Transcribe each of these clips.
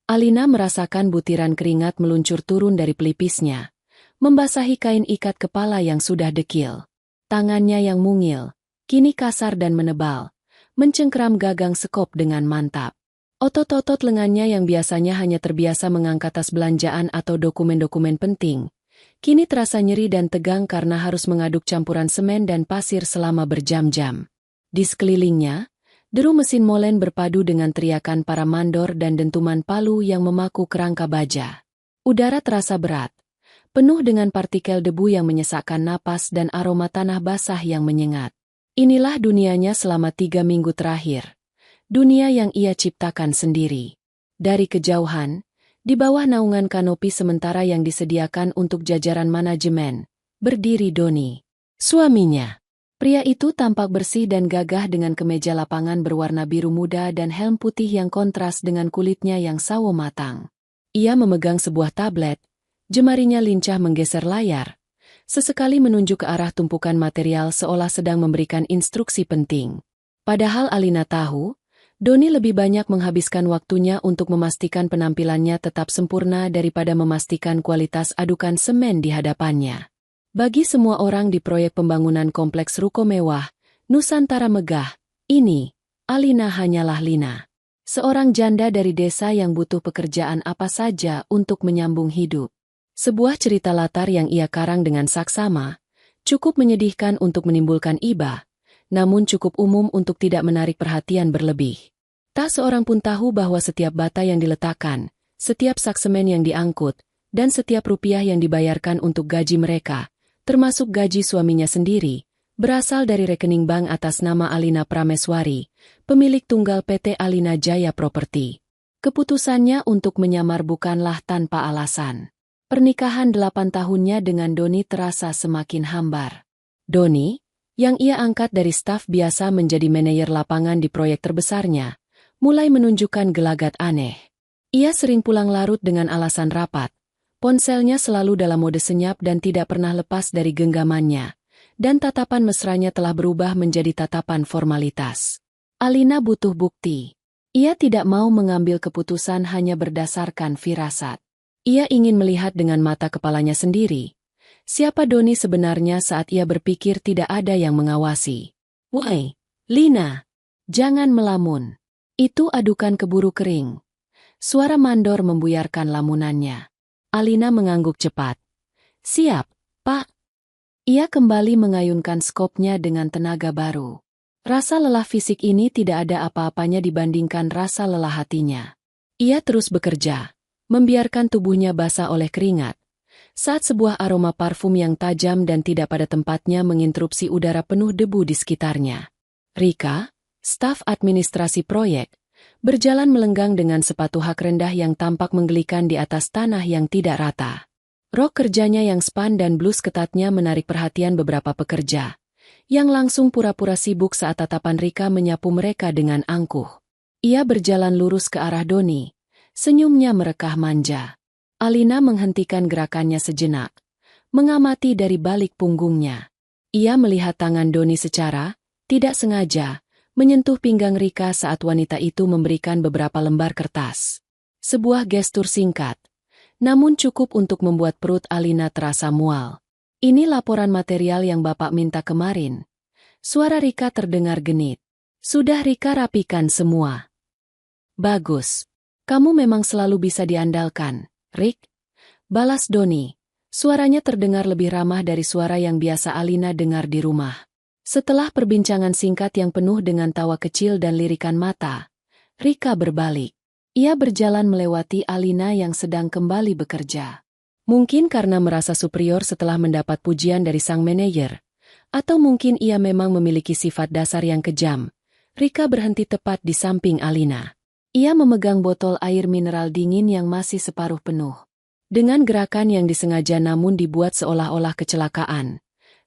Alina merasakan butiran keringat meluncur turun dari pelipisnya, membasahi kain ikat kepala yang sudah dekil. Tangannya yang mungil, kini kasar dan menebal, mencengkeram gagang sekop dengan mantap. Otot-otot lengannya yang biasanya hanya terbiasa mengangkat tas belanjaan atau dokumen-dokumen penting, kini terasa nyeri dan tegang karena harus mengaduk campuran semen dan pasir selama berjam-jam. Di sekelilingnya, deru mesin molen berpadu dengan teriakan para mandor dan dentuman palu yang memaku kerangka baja. Udara terasa berat, penuh dengan partikel debu yang menyesakkan napas dan aroma tanah basah yang menyengat. Inilah dunianya selama 3 minggu terakhir. Dunia yang ia ciptakan sendiri. Dari kejauhan, di bawah naungan kanopi sementara yang disediakan untuk jajaran manajemen, berdiri Doni, suaminya. Pria itu tampak bersih dan gagah dengan kemeja lapangan berwarna biru muda dan helm putih yang kontras dengan kulitnya yang sawo matang. Ia memegang sebuah tablet, jemarinya lincah menggeser layar, sesekali menunjuk ke arah tumpukan material seolah sedang memberikan instruksi penting. Padahal Alina tahu, Doni lebih banyak menghabiskan waktunya untuk memastikan penampilannya tetap sempurna daripada memastikan kualitas adukan semen di hadapannya. Bagi semua orang di proyek pembangunan kompleks ruko mewah, Nusantara megah, ini, Alina hanyalah Lina. Seorang janda dari desa yang butuh pekerjaan apa saja untuk menyambung hidup. Sebuah cerita latar yang ia karang dengan saksama, cukup menyedihkan untuk menimbulkan iba, namun cukup umum untuk tidak menarik perhatian berlebih. Tak seorang pun tahu bahwa setiap bata yang diletakkan, setiap sak semen yang diangkut, dan setiap rupiah yang dibayarkan untuk gaji mereka, termasuk gaji suaminya sendiri, berasal dari rekening bank atas nama Alina Prameswari, pemilik tunggal PT Alina Jaya Property. Keputusannya untuk menyamar bukanlah tanpa alasan. Pernikahan 8 tahunnya dengan Doni terasa semakin hambar. Doni, yang ia angkat dari staf biasa menjadi manajer lapangan di proyek terbesarnya, mulai menunjukkan gelagat aneh. Ia sering pulang larut dengan alasan rapat. Ponselnya selalu dalam mode senyap dan tidak pernah lepas dari genggamannya, dan tatapan mesranya telah berubah menjadi tatapan formalitas. Alina butuh bukti. Ia tidak mau mengambil keputusan hanya berdasarkan firasat. Ia ingin melihat dengan mata kepalanya sendiri. Siapa Doni sebenarnya saat ia berpikir tidak ada yang mengawasi. Woi, Lina, jangan melamun. Itu adukan keburu kering. Suara mandor membuyarkan lamunannya. Alina mengangguk cepat. Siap, Pak. Ia kembali mengayunkan skopnya dengan tenaga baru. Rasa lelah fisik ini tidak ada apa-apanya dibandingkan rasa lelah hatinya. Ia terus bekerja, membiarkan tubuhnya basah oleh keringat, saat sebuah aroma parfum yang tajam dan tidak pada tempatnya menginterupsi udara penuh debu di sekitarnya. Rika, staf administrasi proyek, berjalan melenggang dengan sepatu hak rendah yang tampak menggelikan di atas tanah yang tidak rata. Rok kerjanya yang span dan blus ketatnya menarik perhatian beberapa pekerja, yang langsung pura-pura sibuk saat tatapan Rika menyapu mereka dengan angkuh. Ia berjalan lurus ke arah Doni, senyumnya merekah manja. Alina menghentikan gerakannya sejenak, mengamati dari balik punggungnya. Ia melihat tangan Doni secara, tidak sengaja, menyentuh pinggang Rika saat wanita itu memberikan beberapa lembar kertas. Sebuah gestur singkat, namun cukup untuk membuat perut Alina terasa mual. Ini laporan material yang Bapak minta kemarin. Suara Rika terdengar genit. Sudah Rika rapikan semua. Bagus. Kamu memang selalu bisa diandalkan, Rik. Balas Doni. Suaranya terdengar lebih ramah dari suara yang biasa Alina dengar di rumah. Setelah perbincangan singkat yang penuh dengan tawa kecil dan lirikan mata, Rika berbalik. Ia berjalan melewati Alina yang sedang kembali bekerja. Mungkin karena merasa superior setelah mendapat pujian dari sang manajer, atau mungkin ia memang memiliki sifat dasar yang kejam, Rika berhenti tepat di samping Alina. Ia memegang botol air mineral dingin yang masih separuh penuh. Dengan gerakan yang disengaja namun dibuat seolah-olah kecelakaan,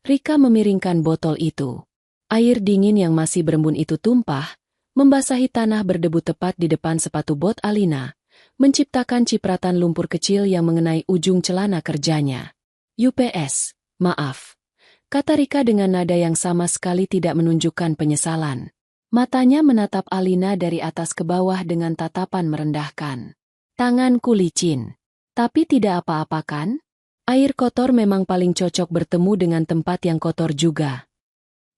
Rika memiringkan botol itu. Air dingin yang masih berembun itu tumpah, membasahi tanah berdebu tepat di depan sepatu bot Alina, menciptakan cipratan lumpur kecil yang mengenai ujung celana kerjanya. UPS, maaf, kata Rika dengan nada yang sama sekali tidak menunjukkan penyesalan. Matanya menatap Alina dari atas ke bawah dengan tatapan merendahkan. Tanganku licin. Tapi tidak apa-apa kan? Air kotor memang paling cocok bertemu dengan tempat yang kotor juga.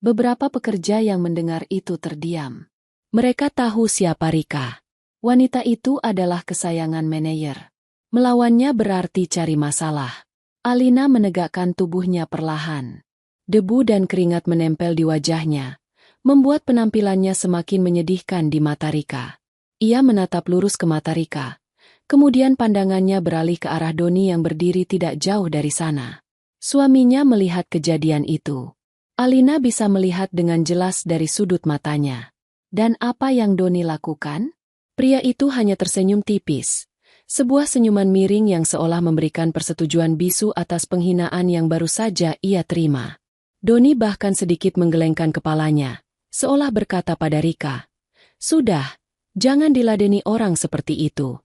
Beberapa pekerja yang mendengar itu terdiam. Mereka tahu siapa Rika. Wanita itu adalah kesayangan manajer. Melawannya berarti cari masalah. Alina menegakkan tubuhnya perlahan. Debu dan keringat menempel di wajahnya, membuat penampilannya semakin menyedihkan di mata Rika. Ia menatap lurus ke mata Rika. Kemudian pandangannya beralih ke arah Doni yang berdiri tidak jauh dari sana. Suaminya melihat kejadian itu. Alina bisa melihat dengan jelas dari sudut matanya. Dan apa yang Doni lakukan? Pria itu hanya tersenyum tipis. Sebuah senyuman miring yang seolah memberikan persetujuan bisu atas penghinaan yang baru saja ia terima. Doni bahkan sedikit menggelengkan kepalanya, seolah berkata pada Rika, "Sudah, jangan diladeni orang seperti itu."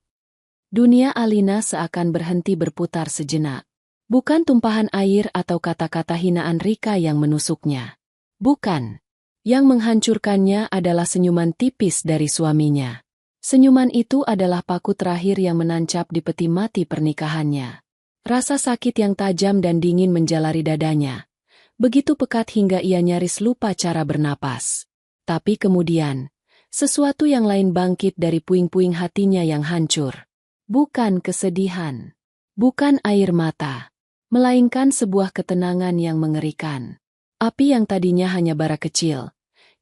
Dunia Alina seakan berhenti berputar sejenak. Bukan tumpahan air atau kata-kata hinaan Rika yang menusuknya. Bukan. Yang menghancurkannya adalah senyuman tipis dari suaminya. Senyuman itu adalah paku terakhir yang menancap di peti mati pernikahannya. Rasa sakit yang tajam dan dingin menjalari dadanya. Begitu pekat hingga ia nyaris lupa cara bernapas. Tapi kemudian, sesuatu yang lain bangkit dari puing-puing hatinya yang hancur. Bukan kesedihan, bukan air mata, melainkan sebuah ketenangan yang mengerikan. Api yang tadinya hanya bara kecil,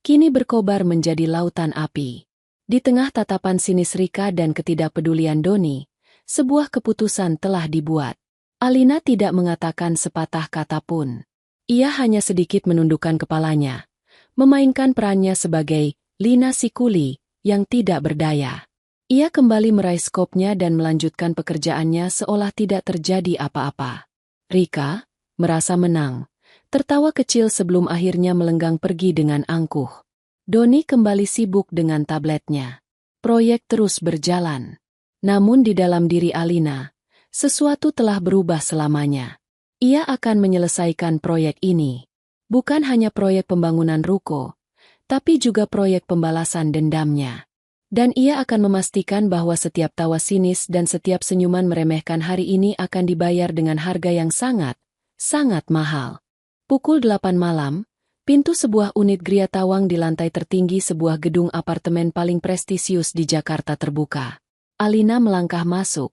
kini berkobar menjadi lautan api. Di tengah tatapan sinis Rika dan ketidakpedulian Doni, sebuah keputusan telah dibuat. Alina tidak mengatakan sepatah kata pun. Ia hanya sedikit menundukkan kepalanya, memainkan perannya sebagai Lina si kuli yang tidak berdaya. Ia kembali meraih skopnya dan melanjutkan pekerjaannya seolah tidak terjadi apa-apa. Rika merasa menang, tertawa kecil sebelum akhirnya melenggang pergi dengan angkuh. Doni kembali sibuk dengan tabletnya. Proyek terus berjalan. Namun di dalam diri Alina, sesuatu telah berubah selamanya. Ia akan menyelesaikan proyek ini. Bukan hanya proyek pembangunan ruko, tapi juga proyek pembalasan dendamnya. Dan ia akan memastikan bahwa setiap tawa sinis dan setiap senyuman meremehkan hari ini akan dibayar dengan harga yang sangat, sangat mahal. Pukul 8 malam, pintu sebuah unit Gria Tawang di lantai tertinggi sebuah gedung apartemen paling prestisius di Jakarta terbuka. Alina melangkah masuk,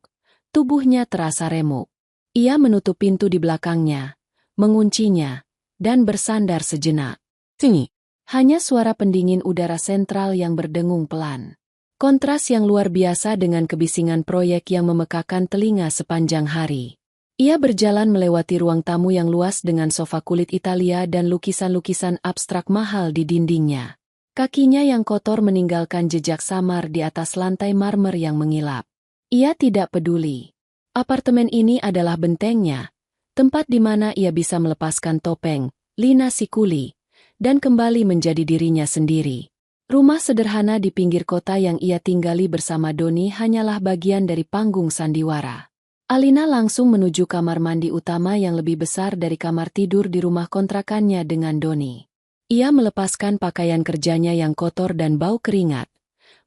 tubuhnya terasa remuk. Ia menutup pintu di belakangnya, menguncinya, dan bersandar sejenak. Sunyi. Hanya suara pendingin udara sentral yang berdengung pelan. Kontras yang luar biasa dengan kebisingan proyek yang memekakan telinga sepanjang hari. Ia berjalan melewati ruang tamu yang luas dengan sofa kulit Italia dan lukisan-lukisan abstrak mahal di dindingnya. Kakinya yang kotor meninggalkan jejak samar di atas lantai marmer yang mengilap. Ia tidak peduli. Apartemen ini adalah bentengnya, tempat di mana ia bisa melepaskan topeng, Lina si kuli, dan kembali menjadi dirinya sendiri. Rumah sederhana di pinggir kota yang ia tinggali bersama Doni hanyalah bagian dari panggung sandiwara. Alina langsung menuju kamar mandi utama yang lebih besar dari kamar tidur di rumah kontrakannya dengan Doni. Ia melepaskan pakaian kerjanya yang kotor dan bau keringat,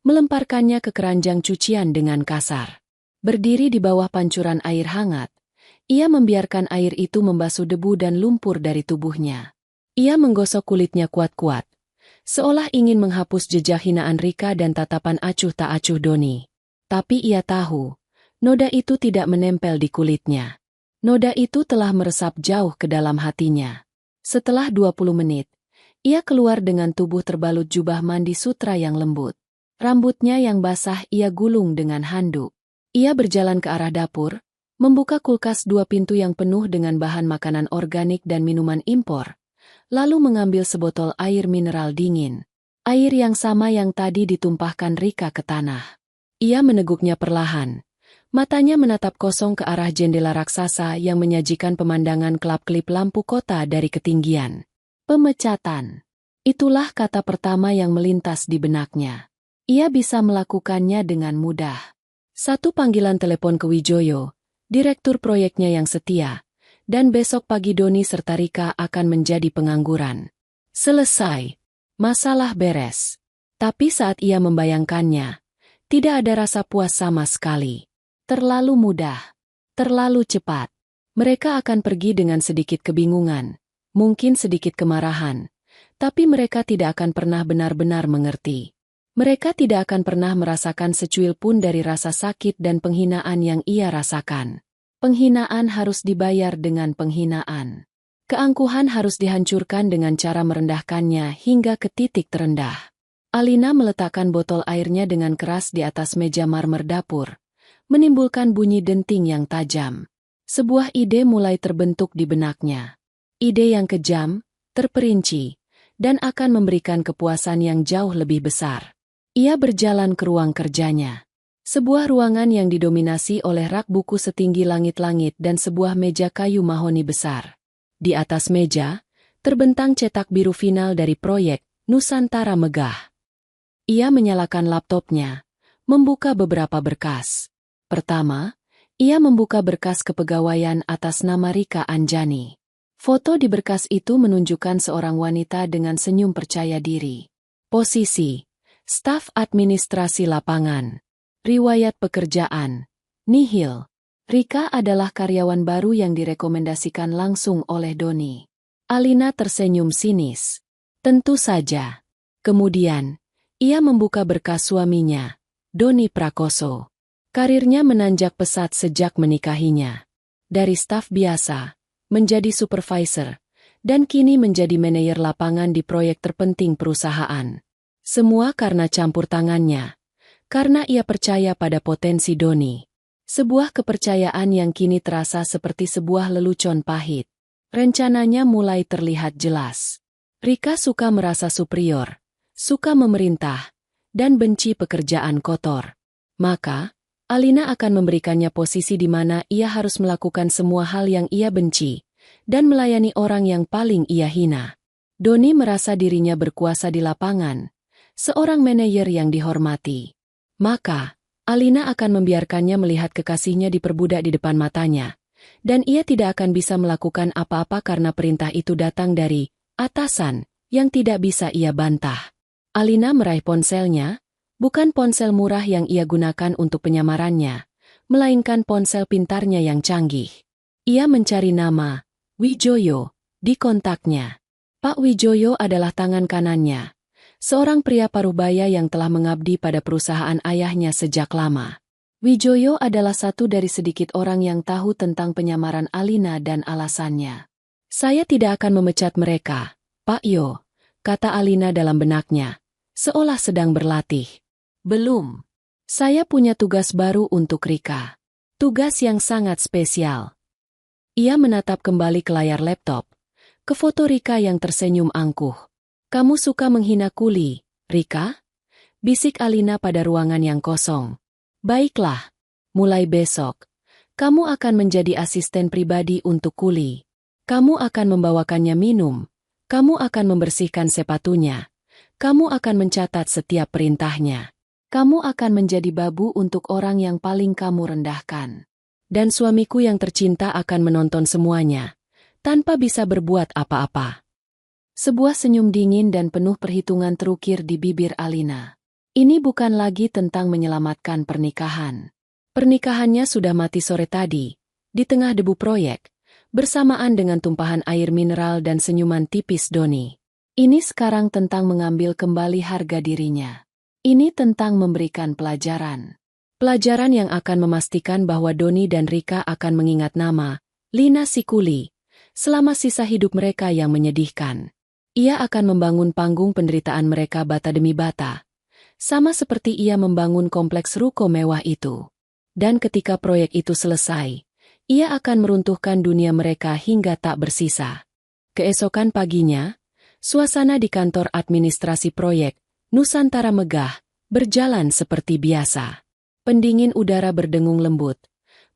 melemparkannya ke keranjang cucian dengan kasar. Berdiri di bawah pancuran air hangat, ia membiarkan air itu membasuh debu dan lumpur dari tubuhnya. Ia menggosok kulitnya kuat-kuat, seolah ingin menghapus jejak hinaan Rika dan tatapan acuh tak acuh Doni. Tapi ia tahu, noda itu tidak menempel di kulitnya. Noda itu telah meresap jauh ke dalam hatinya. Setelah 20 menit, ia keluar dengan tubuh terbalut jubah mandi sutra yang lembut. Rambutnya yang basah ia gulung dengan handuk. Ia berjalan ke arah dapur, membuka kulkas 2 pintu yang penuh dengan bahan makanan organik dan minuman impor. Lalu mengambil sebotol air mineral dingin. Air yang sama yang tadi ditumpahkan Rika ke tanah. Ia meneguknya perlahan. Matanya menatap kosong ke arah jendela raksasa yang menyajikan pemandangan kelap-kelip lampu kota dari ketinggian. Pemecatan. Itulah kata pertama yang melintas di benaknya. Ia bisa melakukannya dengan mudah. Satu panggilan telepon ke Wijoyo, direktur proyeknya yang setia. Dan besok pagi Doni serta Rika akan menjadi pengangguran. Selesai. Masalah beres. Tapi saat ia membayangkannya, tidak ada rasa puas sama sekali. Terlalu mudah. Terlalu cepat. Mereka akan pergi dengan sedikit kebingungan, mungkin sedikit kemarahan, tapi mereka tidak akan pernah benar-benar mengerti. Mereka tidak akan pernah merasakan secuil pun dari rasa sakit dan penghinaan yang ia rasakan. Penghinaan harus dibayar dengan penghinaan. Keangkuhan harus dihancurkan dengan cara merendahkannya hingga ke titik terendah. Alina meletakkan botol airnya dengan keras di atas meja marmer dapur, menimbulkan bunyi denting yang tajam. Sebuah ide mulai terbentuk di benaknya. Ide yang kejam, terperinci, dan akan memberikan kepuasan yang jauh lebih besar. Ia berjalan ke ruang kerjanya. Sebuah ruangan yang didominasi oleh rak buku setinggi langit-langit dan sebuah meja kayu mahoni besar. Di atas meja, terbentang cetak biru final dari proyek Nusantara Megah. Ia menyalakan laptopnya, membuka beberapa berkas. Pertama, ia membuka berkas kepegawaian atas nama Rika Anjani. Foto di berkas itu menunjukkan seorang wanita dengan senyum percaya diri. Posisi, staf administrasi lapangan. Riwayat pekerjaan, nihil. Rika adalah karyawan baru yang direkomendasikan langsung oleh Doni. Alina tersenyum sinis. Tentu saja. Kemudian, ia membuka berkas suaminya, Doni Prakoso. Karirnya menanjak pesat sejak menikahinya. Dari staf biasa, menjadi supervisor, dan kini menjadi manajer lapangan di proyek terpenting perusahaan. Semua karena campur tangannya. Karena ia percaya pada potensi Doni. Sebuah kepercayaan yang kini terasa seperti sebuah lelucon pahit. Rencananya mulai terlihat jelas. Rika suka merasa superior, suka memerintah, dan benci pekerjaan kotor. Maka, Alina akan memberikannya posisi di mana ia harus melakukan semua hal yang ia benci, dan melayani orang yang paling ia hina. Doni merasa dirinya berkuasa di lapangan, seorang manajer yang dihormati. Maka, Alina akan membiarkannya melihat kekasihnya diperbudak di depan matanya, dan ia tidak akan bisa melakukan apa-apa karena perintah itu datang dari atasan yang tidak bisa ia bantah. Alina meraih ponselnya, bukan ponsel murah yang ia gunakan untuk penyamarannya, melainkan ponsel pintarnya yang canggih. Ia mencari nama, Wijoyo, di kontaknya. Pak Wijoyo adalah tangan kanannya, seorang pria parubaya yang telah mengabdi pada perusahaan ayahnya sejak lama. Wijoyo adalah satu dari sedikit orang yang tahu tentang penyamaran Alina dan alasannya. Saya tidak akan memecat mereka, Pak Yo, kata Alina dalam benaknya, seolah sedang berlatih. Belum. Saya punya tugas baru untuk Rika. Tugas yang sangat spesial. Ia menatap kembali ke layar laptop, ke foto Rika yang tersenyum angkuh. Kamu suka menghina kuli, Rika? Bisik Alina pada ruangan yang kosong. Baiklah, mulai besok, kamu akan menjadi asisten pribadi untuk kuli. Kamu akan membawakannya minum, kamu akan membersihkan sepatunya, kamu akan mencatat setiap perintahnya. Kamu akan menjadi babu untuk orang yang paling kamu rendahkan. Dan suamiku yang tercinta akan menonton semuanya, tanpa bisa berbuat apa-apa. Sebuah senyum dingin dan penuh perhitungan terukir di bibir Alina. Ini bukan lagi tentang menyelamatkan pernikahan. Pernikahannya sudah mati sore tadi, di tengah debu proyek, bersamaan dengan tumpahan air mineral dan senyuman tipis Doni. Ini sekarang tentang mengambil kembali harga dirinya. Ini tentang memberikan pelajaran. Pelajaran yang akan memastikan bahwa Doni dan Rika akan mengingat nama Lina Sikuli selama sisa hidup mereka yang menyedihkan. Ia akan membangun panggung penderitaan mereka bata demi bata, sama seperti ia membangun kompleks ruko mewah itu. Dan ketika proyek itu selesai, ia akan meruntuhkan dunia mereka hingga tak bersisa. Keesokan paginya, suasana di kantor administrasi proyek Nusantara Megah berjalan seperti biasa. Pendingin udara berdengung lembut,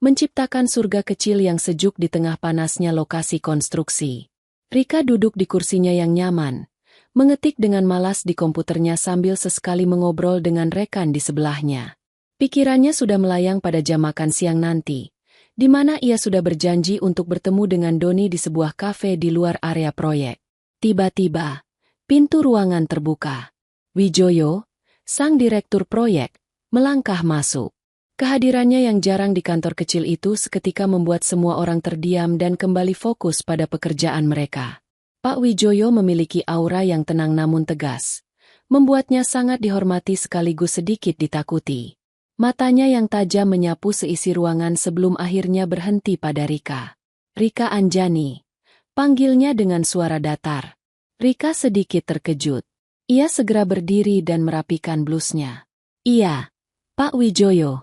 menciptakan surga kecil yang sejuk di tengah panasnya lokasi konstruksi. Rika duduk di kursinya yang nyaman, mengetik dengan malas di komputernya sambil sesekali mengobrol dengan rekan di sebelahnya. Pikirannya sudah melayang pada jam makan siang nanti, di mana ia sudah berjanji untuk bertemu dengan Doni di sebuah kafe di luar area proyek. Tiba-tiba, pintu ruangan terbuka. Wijoyo, sang direktur proyek, melangkah masuk. Kehadirannya yang jarang di kantor kecil itu seketika membuat semua orang terdiam dan kembali fokus pada pekerjaan mereka. Pak Wijoyo memiliki aura yang tenang namun tegas, membuatnya sangat dihormati sekaligus sedikit ditakuti. Matanya yang tajam menyapu seisi ruangan sebelum akhirnya berhenti pada Rika. Rika Anjani, panggilnya dengan suara datar. Rika sedikit terkejut. Ia segera berdiri dan merapikan blusnya. Iya, Pak Wijoyo.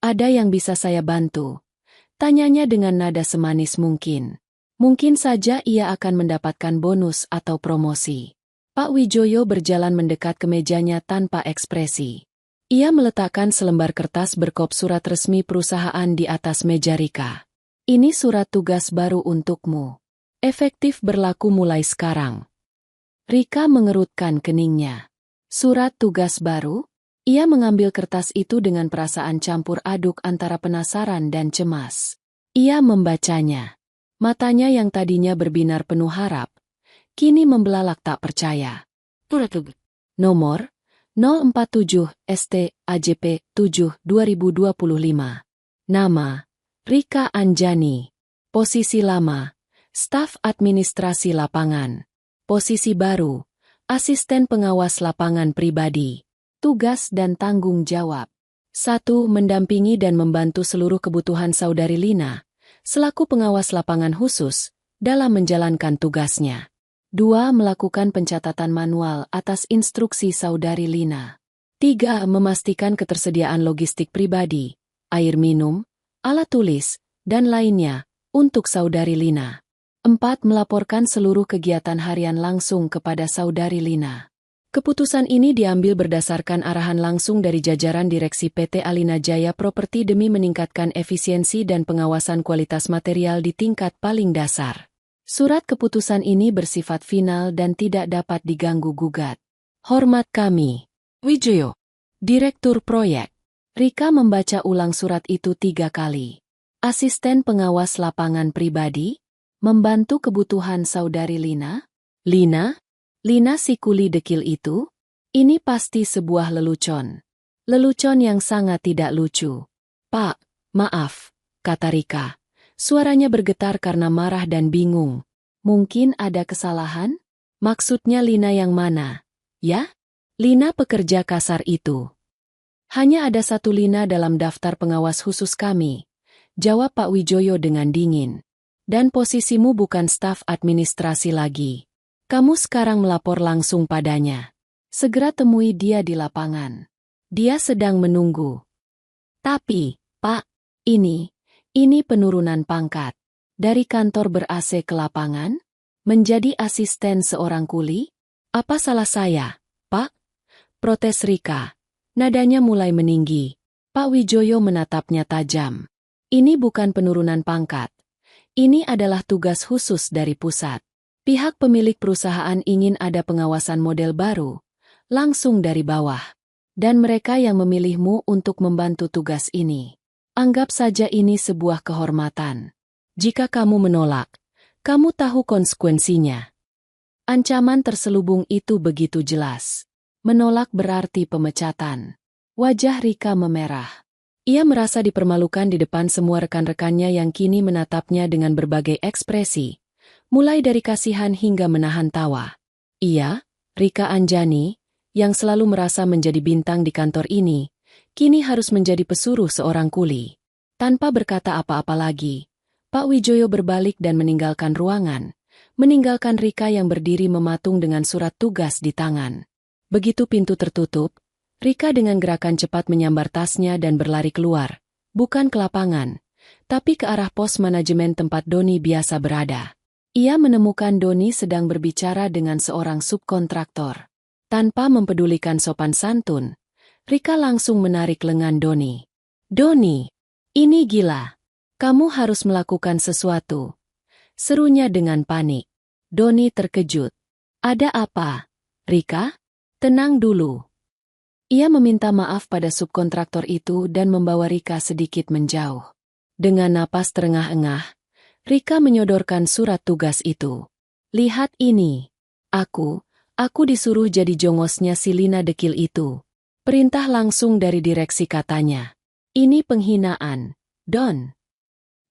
Ada yang bisa saya bantu? Tanyanya dengan nada semanis mungkin. Mungkin saja ia akan mendapatkan bonus atau promosi. Pak Wijoyo berjalan mendekat ke mejanya tanpa ekspresi. Ia meletakkan selembar kertas berkop surat resmi perusahaan di atas meja Rika. Ini surat tugas baru untukmu. Efektif berlaku mulai sekarang. Rika mengerutkan keningnya. Surat tugas baru? Ia mengambil kertas itu dengan perasaan campur aduk antara penasaran dan cemas. Ia membacanya. Matanya yang tadinya berbinar penuh harap, kini membelalak tak percaya. Nomor 047 ST AJP 7 2025. Nama Rika Anjani. Posisi lama staf administrasi lapangan. Posisi baru asisten pengawas lapangan pribadi. Tugas dan tanggung jawab. 1. Mendampingi dan membantu seluruh kebutuhan Saudari Lina, selaku pengawas lapangan khusus, dalam menjalankan tugasnya. 2. Melakukan pencatatan manual atas instruksi Saudari Lina. 3. Memastikan ketersediaan logistik pribadi, air minum, alat tulis, dan lainnya, untuk Saudari Lina. 4. Melaporkan seluruh kegiatan harian langsung kepada Saudari Lina. Keputusan ini diambil berdasarkan arahan langsung dari jajaran Direksi PT Alina Jaya Properti demi meningkatkan efisiensi dan pengawasan kualitas material di tingkat paling dasar. Surat keputusan ini bersifat final dan tidak dapat diganggu-gugat. Hormat kami, Wijoyo, Direktur Proyek. Rika membaca ulang surat itu 3 kali. Asisten pengawas lapangan pribadi, membantu kebutuhan Saudari Lina. Lina si kuli dekil itu? Ini pasti sebuah lelucon. Lelucon yang sangat tidak lucu. Pak, maaf, kata Rika. Suaranya bergetar karena marah dan bingung. Mungkin ada kesalahan? Maksudnya Lina yang mana? Ya? Lina pekerja kasar itu. Hanya ada satu Lina dalam daftar pengawas khusus kami. Jawab Pak Wijoyo dengan dingin. Dan posisimu bukan staf administrasi lagi. Kamu sekarang melapor langsung padanya. Segera temui dia di lapangan. Dia sedang menunggu. Tapi, Pak, ini penurunan pangkat. Dari kantor ber-AC ke lapangan? Menjadi asisten seorang kuli? Apa salah saya, Pak? Protes Rika. Nadanya mulai meninggi. Pak Wijoyo menatapnya tajam. Ini bukan penurunan pangkat. Ini adalah tugas khusus dari pusat. Pihak pemilik perusahaan ingin ada pengawasan model baru, langsung dari bawah. Dan mereka yang memilihmu untuk membantu tugas ini. Anggap saja ini sebuah kehormatan. Jika kamu menolak, kamu tahu konsekuensinya. Ancaman terselubung itu begitu jelas. Menolak berarti pemecatan. Wajah Rika memerah. Ia merasa dipermalukan di depan semua rekan-rekannya yang kini menatapnya dengan berbagai ekspresi. Mulai dari kasihan hingga menahan tawa. Ia, Rika Anjani, yang selalu merasa menjadi bintang di kantor ini, kini harus menjadi pesuruh seorang kuli. Tanpa berkata apa-apa lagi, Pak Wijoyo berbalik dan meninggalkan ruangan, meninggalkan Rika yang berdiri mematung dengan surat tugas di tangan. Begitu pintu tertutup, Rika dengan gerakan cepat menyambar tasnya dan berlari keluar, bukan ke lapangan, tapi ke arah pos manajemen tempat Doni biasa berada. Ia menemukan Doni sedang berbicara dengan seorang subkontraktor. Tanpa mempedulikan sopan santun, Rika langsung menarik lengan Doni. Doni, ini gila. Kamu harus melakukan sesuatu. Serunya dengan panik. Doni terkejut. Ada apa, Rika? Tenang dulu. Ia meminta maaf pada subkontraktor itu dan membawa Rika sedikit menjauh. Dengan napas terengah-engah, Rika menyodorkan surat tugas itu. Lihat ini. Aku disuruh jadi jongosnya si Lina dekil itu. Perintah langsung dari direksi katanya. Ini penghinaan, Don.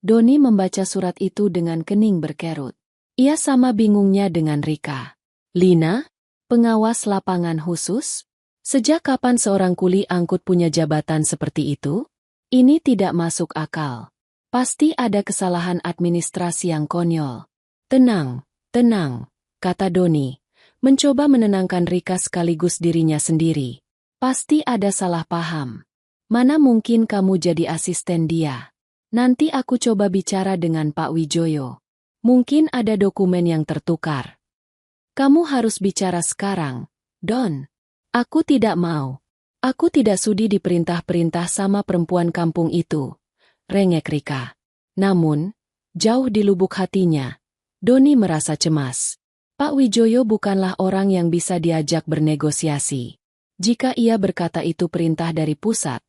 Doni membaca surat itu dengan kening berkerut. Ia sama bingungnya dengan Rika. Lina? Pengawas lapangan khusus? Sejak kapan seorang kuli angkut punya jabatan seperti itu? Ini tidak masuk akal. Pasti ada kesalahan administrasi yang konyol. Tenang, tenang, kata Doni, mencoba menenangkan Rika sekaligus dirinya sendiri. Pasti ada salah paham. Mana mungkin kamu jadi asisten dia? Nanti aku coba bicara dengan Pak Wijoyo. Mungkin ada dokumen yang tertukar. Kamu harus bicara sekarang, Don. Aku tidak mau. Aku tidak sudi diperintah-perintah sama perempuan kampung itu. Rengek Rika. Namun, jauh di lubuk hatinya, Doni merasa cemas. Pak Wijoyo bukanlah orang yang bisa diajak bernegosiasi. Jika ia berkata itu perintah dari pusat,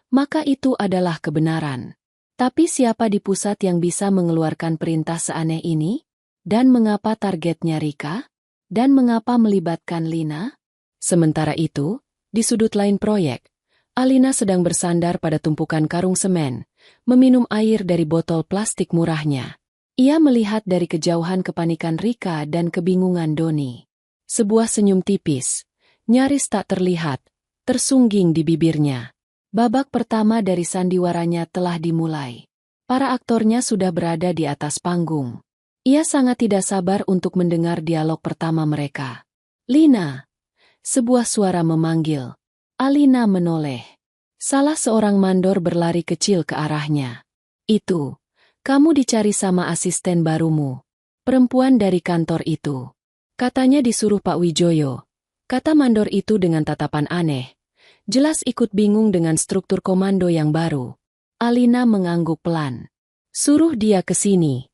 maka itu adalah kebenaran. Tapi siapa di pusat yang bisa mengeluarkan perintah seaneh ini? Dan mengapa targetnya Rika? Dan mengapa melibatkan Lina? Sementara itu, di sudut lain proyek, Alina sedang bersandar pada tumpukan karung semen, meminum air dari botol plastik murahnya. Ia melihat dari kejauhan kepanikan Rika dan kebingungan Doni. Sebuah senyum tipis, nyaris tak terlihat, tersungging di bibirnya. Babak pertama dari sandiwaranya telah dimulai. Para aktornya sudah berada di atas panggung. Ia sangat tidak sabar untuk mendengar dialog pertama mereka. Lina. Sebuah suara memanggil. Alina menoleh. Salah seorang mandor berlari kecil ke arahnya. Itu. Kamu dicari sama asisten barumu. Perempuan dari kantor itu. Katanya disuruh Pak Wijoyo. Kata mandor itu dengan tatapan aneh. Jelas ikut bingung dengan struktur komando yang baru. Alina mengangguk pelan. Suruh dia ke sini.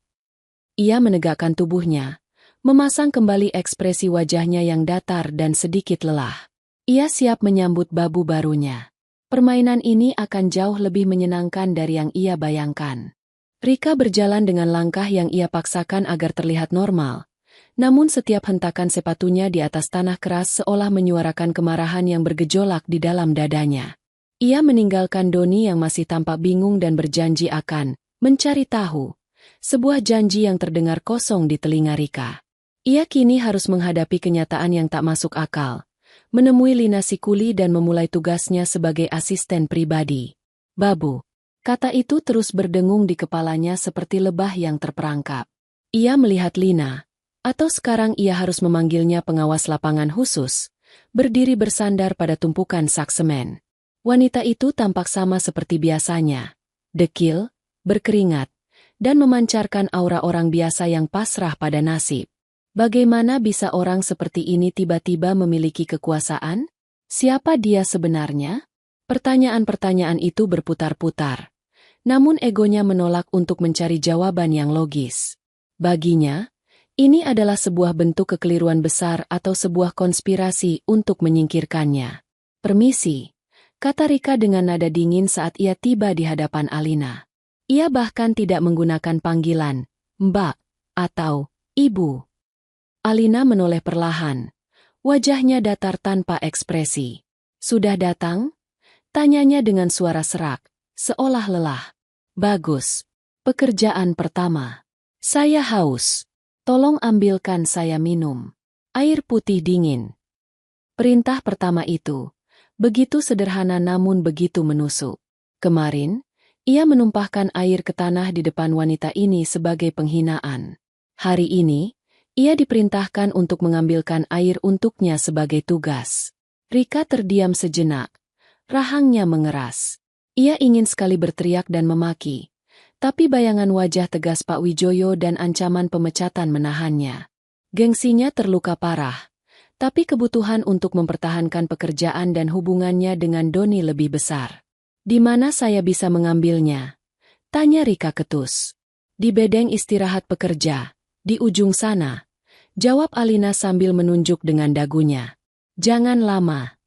Ia menegakkan tubuhnya, memasang kembali ekspresi wajahnya yang datar dan sedikit lelah. Ia siap menyambut babu barunya. Permainan ini akan jauh lebih menyenangkan dari yang ia bayangkan. Rika berjalan dengan langkah yang ia paksakan agar terlihat normal. Namun setiap hentakan sepatunya di atas tanah keras seolah menyuarakan kemarahan yang bergejolak di dalam dadanya. Ia meninggalkan Doni yang masih tampak bingung dan berjanji akan mencari tahu. Sebuah janji yang terdengar kosong di telinga Rika. Ia kini harus menghadapi kenyataan yang tak masuk akal. Menemui Lina si kuli dan memulai tugasnya sebagai asisten pribadi. Babu. Kata itu terus berdengung di kepalanya seperti lebah yang terperangkap. Ia melihat Lina. Atau sekarang ia harus memanggilnya pengawas lapangan khusus, berdiri bersandar pada tumpukan sak semen. Wanita itu tampak sama seperti biasanya, dekil, berkeringat, dan memancarkan aura orang biasa yang pasrah pada nasib. Bagaimana bisa orang seperti ini tiba-tiba memiliki kekuasaan? Siapa dia sebenarnya? Pertanyaan-pertanyaan itu berputar-putar. Namun egonya menolak untuk mencari jawaban yang logis. Baginya, ini adalah sebuah bentuk kekeliruan besar atau sebuah konspirasi untuk menyingkirkannya. Permisi, kata Rika dengan nada dingin saat ia tiba di hadapan Alina. Ia bahkan tidak menggunakan panggilan, Mbak, atau Ibu. Alina menoleh perlahan. Wajahnya datar tanpa ekspresi. Sudah datang? Tanyanya dengan suara serak, seolah lelah. Bagus. Pekerjaan pertama. Saya haus. Tolong ambilkan saya minum. Air putih dingin. Perintah pertama itu, begitu sederhana namun begitu menusuk. Kemarin, ia menumpahkan air ke tanah di depan wanita ini sebagai penghinaan. Hari ini, ia diperintahkan untuk mengambilkan air untuknya sebagai tugas. Rika terdiam sejenak. Rahangnya mengeras. Ia ingin sekali berteriak dan memaki. Tapi bayangan wajah tegas Pak Wijoyo dan ancaman pemecatan menahannya. Gengsinya terluka parah, tapi kebutuhan untuk mempertahankan pekerjaan dan hubungannya dengan Doni lebih besar. Di mana saya bisa mengambilnya? Tanya Rika ketus. Di bedeng istirahat pekerja, di ujung sana. Jawab Alina sambil menunjuk dengan dagunya. Jangan lama.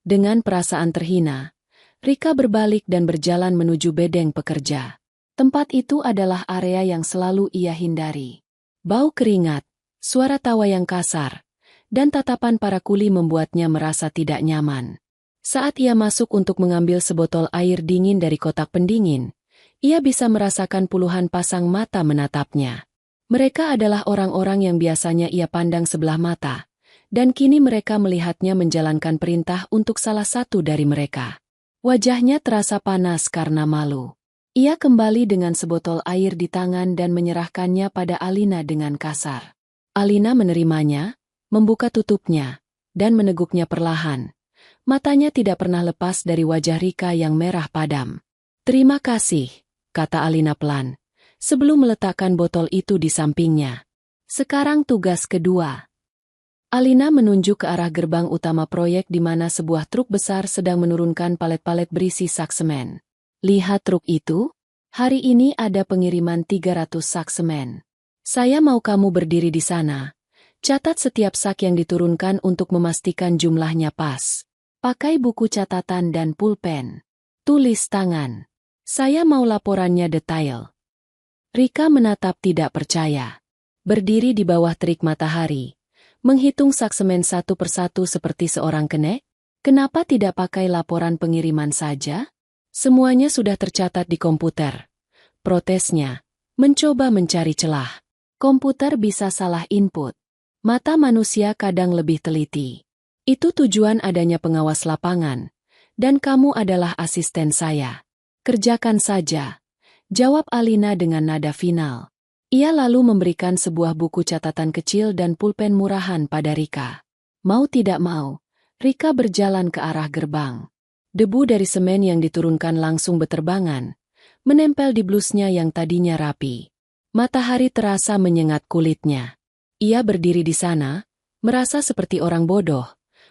Dengan perasaan terhina, Rika berbalik dan berjalan menuju bedeng pekerja. Tempat itu adalah area yang selalu ia hindari. Bau keringat, suara tawa yang kasar, dan tatapan para kuli membuatnya merasa tidak nyaman. Saat ia masuk untuk mengambil sebotol air dingin dari kotak pendingin, ia bisa merasakan puluhan pasang mata menatapnya. Mereka adalah orang-orang yang biasanya ia pandang sebelah mata, dan kini mereka melihatnya menjalankan perintah untuk salah satu dari mereka. Wajahnya terasa panas karena malu. Ia kembali dengan sebotol air di tangan dan menyerahkannya pada Alina dengan kasar. Alina menerimanya, membuka tutupnya, dan meneguknya perlahan. Matanya tidak pernah lepas dari wajah Rika yang merah padam. "Terima kasih," kata Alina pelan, sebelum meletakkan botol itu di sampingnya. "Sekarang tugas kedua." Alina menunjuk ke arah gerbang utama proyek di mana sebuah truk besar sedang menurunkan palet-palet berisi sak semen. "Lihat truk itu? Hari ini ada pengiriman 300 sak semen. Saya mau kamu berdiri di sana. Catat setiap sak yang diturunkan untuk memastikan jumlahnya pas. Pakai buku catatan dan pulpen. Tulis tangan. Saya mau laporannya detail." Rika menatap tidak percaya. Berdiri di bawah terik matahari, menghitung sak semen satu persatu seperti seorang kenek? Kenapa tidak pakai laporan pengiriman saja? Semuanya sudah tercatat di komputer. Protesnya, mencoba mencari celah. Komputer bisa salah input. Mata manusia kadang lebih teliti. Itu tujuan adanya pengawas lapangan. Dan kamu adalah asisten saya. Kerjakan saja, jawab Alina dengan nada final. Ia lalu memberikan sebuah buku catatan kecil dan pulpen murahan pada Rika. Mau tidak mau, Rika berjalan ke arah gerbang. Debu dari semen yang diturunkan langsung beterbangan, menempel di blusnya yang tadinya rapi. Matahari terasa menyengat kulitnya. Ia berdiri di sana, merasa seperti orang bodoh,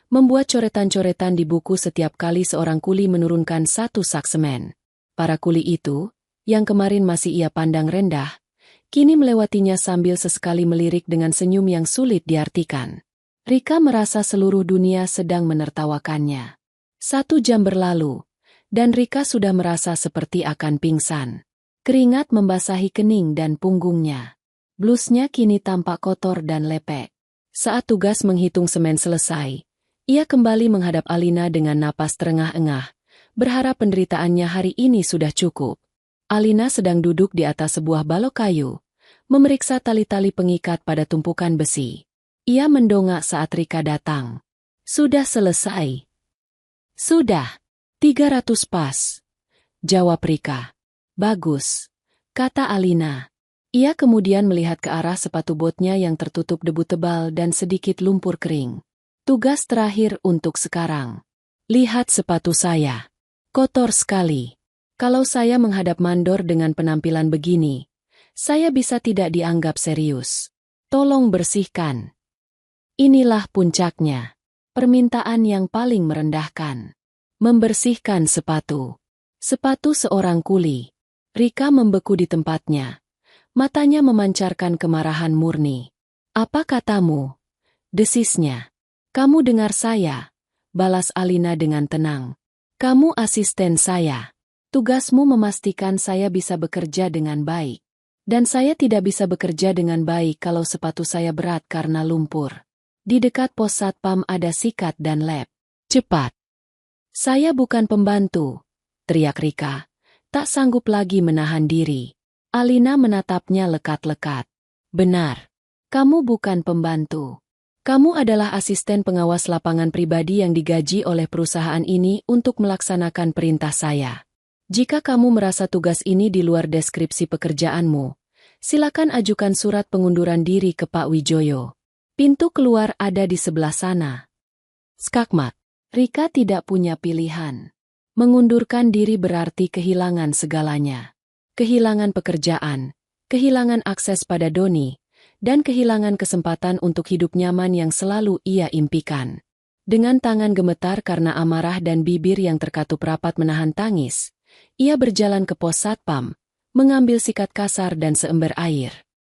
membuat coretan-coretan di buku setiap kali seorang kuli menurunkan satu sak semen. Para kuli itu, yang kemarin masih ia pandang rendah, kini melewatinya sambil sesekali melirik dengan senyum yang sulit diartikan. Rika merasa seluruh dunia sedang menertawakannya. 1 jam berlalu, dan Rika sudah merasa seperti akan pingsan. Keringat membasahi kening dan punggungnya. Blusnya kini tampak kotor dan lepek. Saat tugas menghitung semen selesai, ia kembali menghadap Alina dengan napas terengah-engah, berharap penderitaannya hari ini sudah cukup. Alina sedang duduk di atas sebuah balok kayu, memeriksa tali-tali pengikat pada tumpukan besi. Ia mendongak saat Rika datang. "Sudah selesai." "Sudah. 300 pas," jawab Rika. "Bagus," kata Alina. Ia kemudian melihat ke arah sepatu botnya yang tertutup debu tebal dan sedikit lumpur kering. "Tugas terakhir untuk sekarang. Lihat sepatu saya. Kotor sekali. Kalau saya menghadap mandor dengan penampilan begini, saya bisa tidak dianggap serius. Tolong bersihkan." Inilah puncaknya. Permintaan yang paling merendahkan. Membersihkan sepatu. Sepatu seorang kuli. Rika membeku di tempatnya. Matanya memancarkan kemarahan murni. "Apa katamu?" desisnya. "Kamu dengar saya," balas Alina dengan tenang. "Kamu asisten saya. Tugasmu memastikan saya bisa bekerja dengan baik. Dan saya tidak bisa bekerja dengan baik kalau sepatu saya berat karena lumpur. Di dekat pos satpam ada sikat dan lab. Cepat." "Saya bukan pembantu," teriak Rika. Tak sanggup lagi menahan diri. Alina menatapnya lekat-lekat. "Benar. Kamu bukan pembantu. Kamu adalah asisten pengawas lapangan pribadi yang digaji oleh perusahaan ini untuk melaksanakan perintah saya. Jika kamu merasa tugas ini di luar deskripsi pekerjaanmu, silakan ajukan surat pengunduran diri ke Pak Wijoyo. Pintu keluar ada di sebelah sana." Skakmat. Rika tidak punya pilihan. Mengundurkan diri berarti kehilangan segalanya. Kehilangan pekerjaan, kehilangan akses pada Doni, dan kehilangan kesempatan untuk hidup nyaman yang selalu ia impikan. Dengan tangan gemetar karena amarah dan bibir yang terkatup rapat menahan tangis, ia berjalan ke pos satpam, mengambil sikat kasar dan seember air.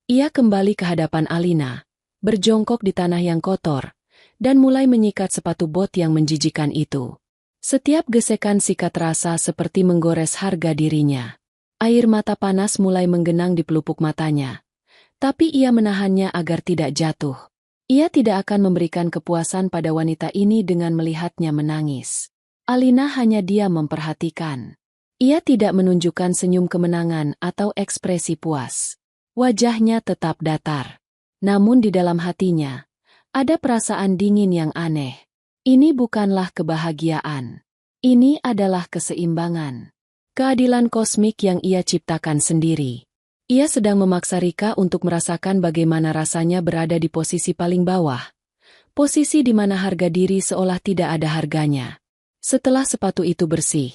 Ia kembali ke hadapan Alina, berjongkok di tanah yang kotor, dan mulai menyikat sepatu bot yang menjijikan itu. Setiap gesekan sikat terasa seperti menggores harga dirinya. Air mata panas mulai menggenang di pelupuk matanya. Tapi ia menahannya agar tidak jatuh. Ia tidak akan memberikan kepuasan pada wanita ini dengan melihatnya menangis. Alina hanya diam memperhatikan. Ia tidak menunjukkan senyum kemenangan atau ekspresi puas. Wajahnya tetap datar. Namun di dalam hatinya, ada perasaan dingin yang aneh. Ini bukanlah kebahagiaan. Ini adalah keseimbangan. Keadilan kosmik yang ia ciptakan sendiri. Ia sedang memaksa Rika untuk merasakan bagaimana rasanya berada di posisi paling bawah. Posisi di mana harga diri seolah tidak ada harganya. Setelah sepatu itu bersih,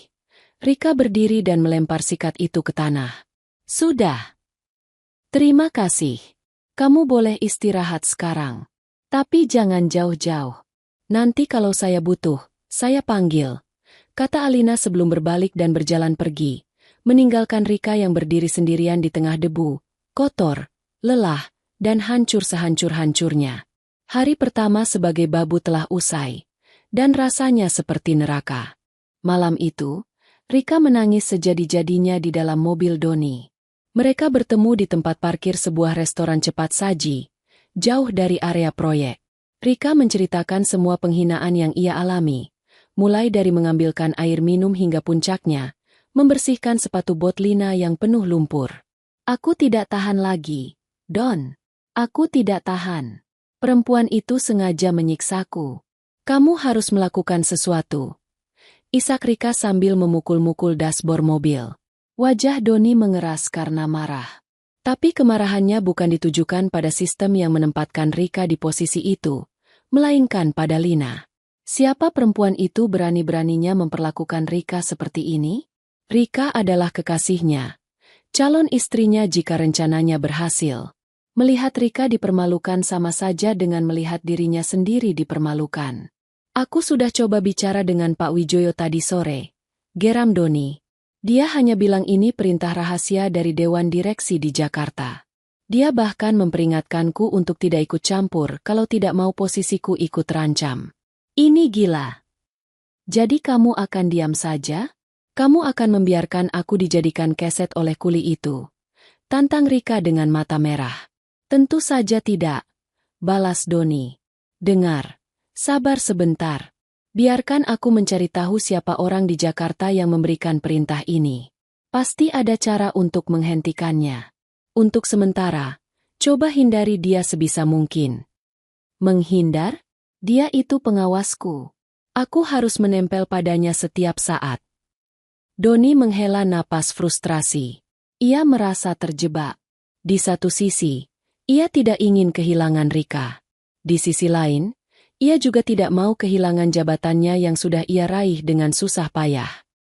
Rika berdiri dan melempar sikat itu ke tanah. Sudah. Terima kasih. Kamu boleh istirahat sekarang. Tapi jangan jauh-jauh. Nanti kalau saya butuh, saya panggil. Kata Alina sebelum berbalik dan berjalan pergi, meninggalkan Rika yang berdiri sendirian di tengah debu, kotor, lelah, dan hancur sehancur-hancurnya. Hari pertama sebagai babu telah usai, dan rasanya seperti neraka. Malam itu, Rika menangis sejadi-jadinya di dalam mobil Doni. Mereka bertemu di tempat parkir sebuah restoran cepat saji, jauh dari area proyek. Rika menceritakan semua penghinaan yang ia alami, mulai dari mengambilkan air minum hingga puncaknya, membersihkan sepatu bot Lina yang penuh lumpur. Aku tidak tahan lagi, Don. Aku tidak tahan. Perempuan itu sengaja menyiksaku. Kamu harus melakukan sesuatu. Isak Rika sambil memukul-mukul dashboard mobil. Wajah Doni mengeras karena marah. Tapi kemarahannya bukan ditujukan pada sistem yang menempatkan Rika di posisi itu, melainkan pada Lina. Siapa perempuan itu berani-beraninya memperlakukan Rika seperti ini? Rika adalah kekasihnya, calon istrinya jika rencananya berhasil. Melihat Rika dipermalukan sama saja dengan melihat dirinya sendiri dipermalukan. Aku sudah coba bicara dengan Pak Wijoyo tadi sore, geram Doni. Dia hanya bilang ini perintah rahasia dari Dewan Direksi di Jakarta. Dia bahkan memperingatkanku untuk tidak ikut campur kalau tidak mau posisiku ikut terancam. Ini gila. Jadi kamu akan diam saja? Kamu akan membiarkan aku dijadikan keset oleh kuli itu? Tantang Rika dengan mata merah. Tentu saja tidak, balas Doni. Dengar. Sabar sebentar. Biarkan aku mencari tahu siapa orang di Jakarta yang memberikan perintah ini. Pasti ada cara untuk menghentikannya. Untuk sementara, coba hindari dia sebisa mungkin. Menghindar? Dia itu pengawasku. Aku harus menempel padanya setiap saat. Doni menghela napas frustrasi. Ia merasa terjebak. Di satu sisi, ia tidak ingin kehilangan Rika. Di sisi lain, ia juga tidak mau kehilangan jabatannya yang sudah ia raih dengan susah payah.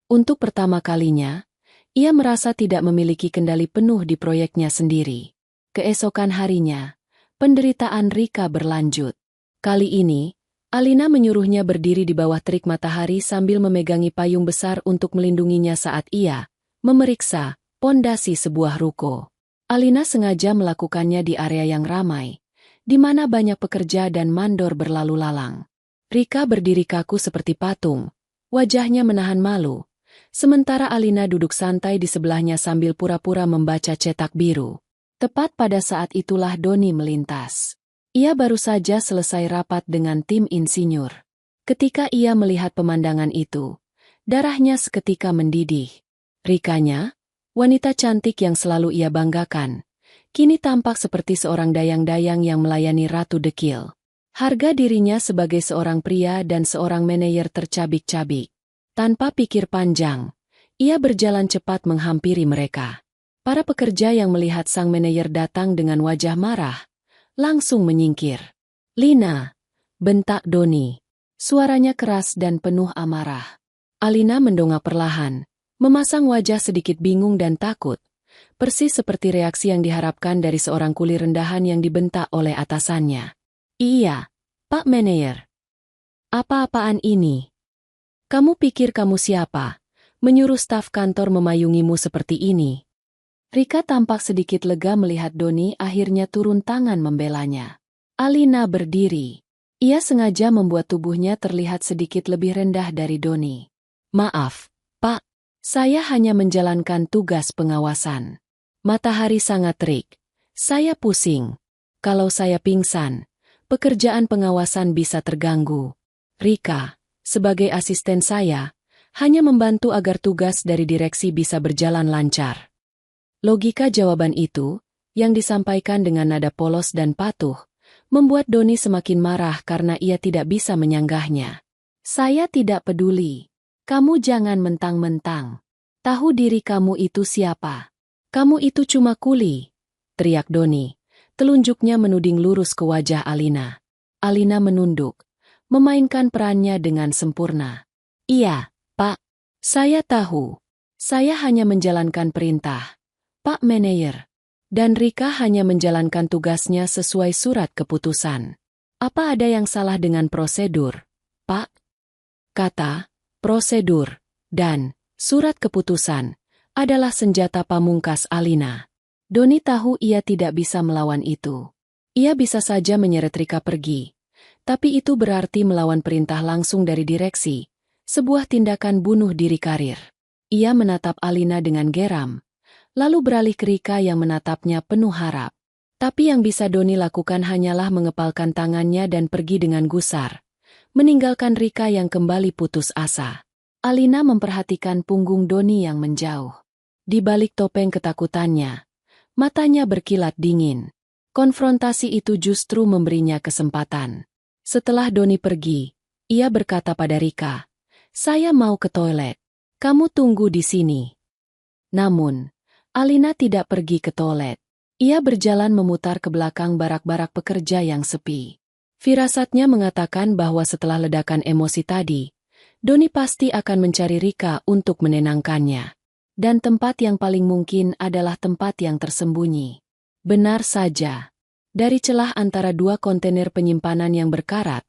Untuk pertama kalinya, ia merasa tidak memiliki kendali penuh di proyeknya sendiri. Keesokan harinya, penderitaan Rika berlanjut. Kali ini, Alina menyuruhnya berdiri di bawah terik matahari sambil memegangi payung besar untuk melindunginya saat ia memeriksa pondasi sebuah ruko. Alina sengaja melakukannya di area yang ramai, di mana banyak pekerja dan mandor berlalu lalang. Rika berdiri kaku seperti patung, wajahnya menahan malu, sementara Alina duduk santai di sebelahnya sambil pura-pura membaca cetak biru. Tepat pada saat itulah Doni melintas. Ia baru saja selesai rapat dengan tim insinyur. Ketika ia melihat pemandangan itu, darahnya seketika mendidih. Rikanya, wanita cantik yang selalu ia banggakan, kini tampak seperti seorang dayang-dayang yang melayani Ratu Dekil. Harga dirinya sebagai seorang pria dan seorang manajer tercabik-cabik. Tanpa pikir panjang, ia berjalan cepat menghampiri mereka. Para pekerja yang melihat sang manajer datang dengan wajah marah, langsung menyingkir. Lina, bentak Doni. Suaranya keras dan penuh amarah. Alina mendongak perlahan, memasang wajah sedikit bingung dan takut. Persis seperti reaksi yang diharapkan dari seorang kuli rendahan yang dibentak oleh atasannya. Iya, Pak Manajer. Apa-apaan ini? Kamu pikir kamu siapa? Menyuruh staf kantor memayungimu seperti ini. Rika tampak sedikit lega melihat Doni akhirnya turun tangan membelanya. Alina berdiri. Ia sengaja membuat tubuhnya terlihat sedikit lebih rendah dari Doni. Maaf, Pak. Saya hanya menjalankan tugas pengawasan. Matahari sangat terik. Saya pusing. Kalau saya pingsan, pekerjaan pengawasan bisa terganggu. Rika, sebagai asisten saya, Hanya membantu agar tugas dari direksi bisa berjalan lancar. Logika jawaban itu, yang disampaikan dengan nada polos dan patuh, membuat Doni semakin marah karena ia tidak bisa menyanggahnya. Saya tidak peduli. Kamu jangan mentang-mentang. Tahu diri kamu itu siapa? Kamu itu cuma kuli, teriak Doni. Telunjuknya menuding lurus ke wajah Alina. Alina menunduk, memainkan perannya dengan sempurna. Iya, Pak. Saya tahu. Saya hanya menjalankan perintah, Pak Manayer. Dan Rika hanya menjalankan tugasnya sesuai surat keputusan. Apa ada yang salah dengan prosedur, Pak? Kata, prosedur, dan surat keputusan adalah senjata pamungkas Alina. Doni tahu ia tidak bisa melawan itu. Ia bisa saja menyeret Rika pergi. Tapi itu berarti melawan perintah langsung dari direksi, sebuah tindakan bunuh diri karir. Ia menatap Alina dengan geram, lalu beralih ke Rika yang menatapnya penuh harap. Tapi yang bisa Doni lakukan hanyalah mengepalkan tangannya dan pergi dengan gusar, meninggalkan Rika yang kembali putus asa. Alina memperhatikan punggung Doni yang menjauh. Di balik topeng ketakutannya, matanya berkilat dingin. Konfrontasi itu justru memberinya kesempatan. Setelah Doni pergi, ia berkata pada Rika, "Saya mau ke toilet. Kamu tunggu di sini." Namun, Alina tidak pergi ke toilet. Ia berjalan memutar ke belakang barak-barak pekerja yang sepi. Firasatnya mengatakan bahwa setelah ledakan emosi tadi, Doni pasti akan mencari Rika untuk menenangkannya. Dan tempat yang paling mungkin adalah tempat yang tersembunyi. Benar saja. Dari celah antara dua kontainer penyimpanan yang berkarat,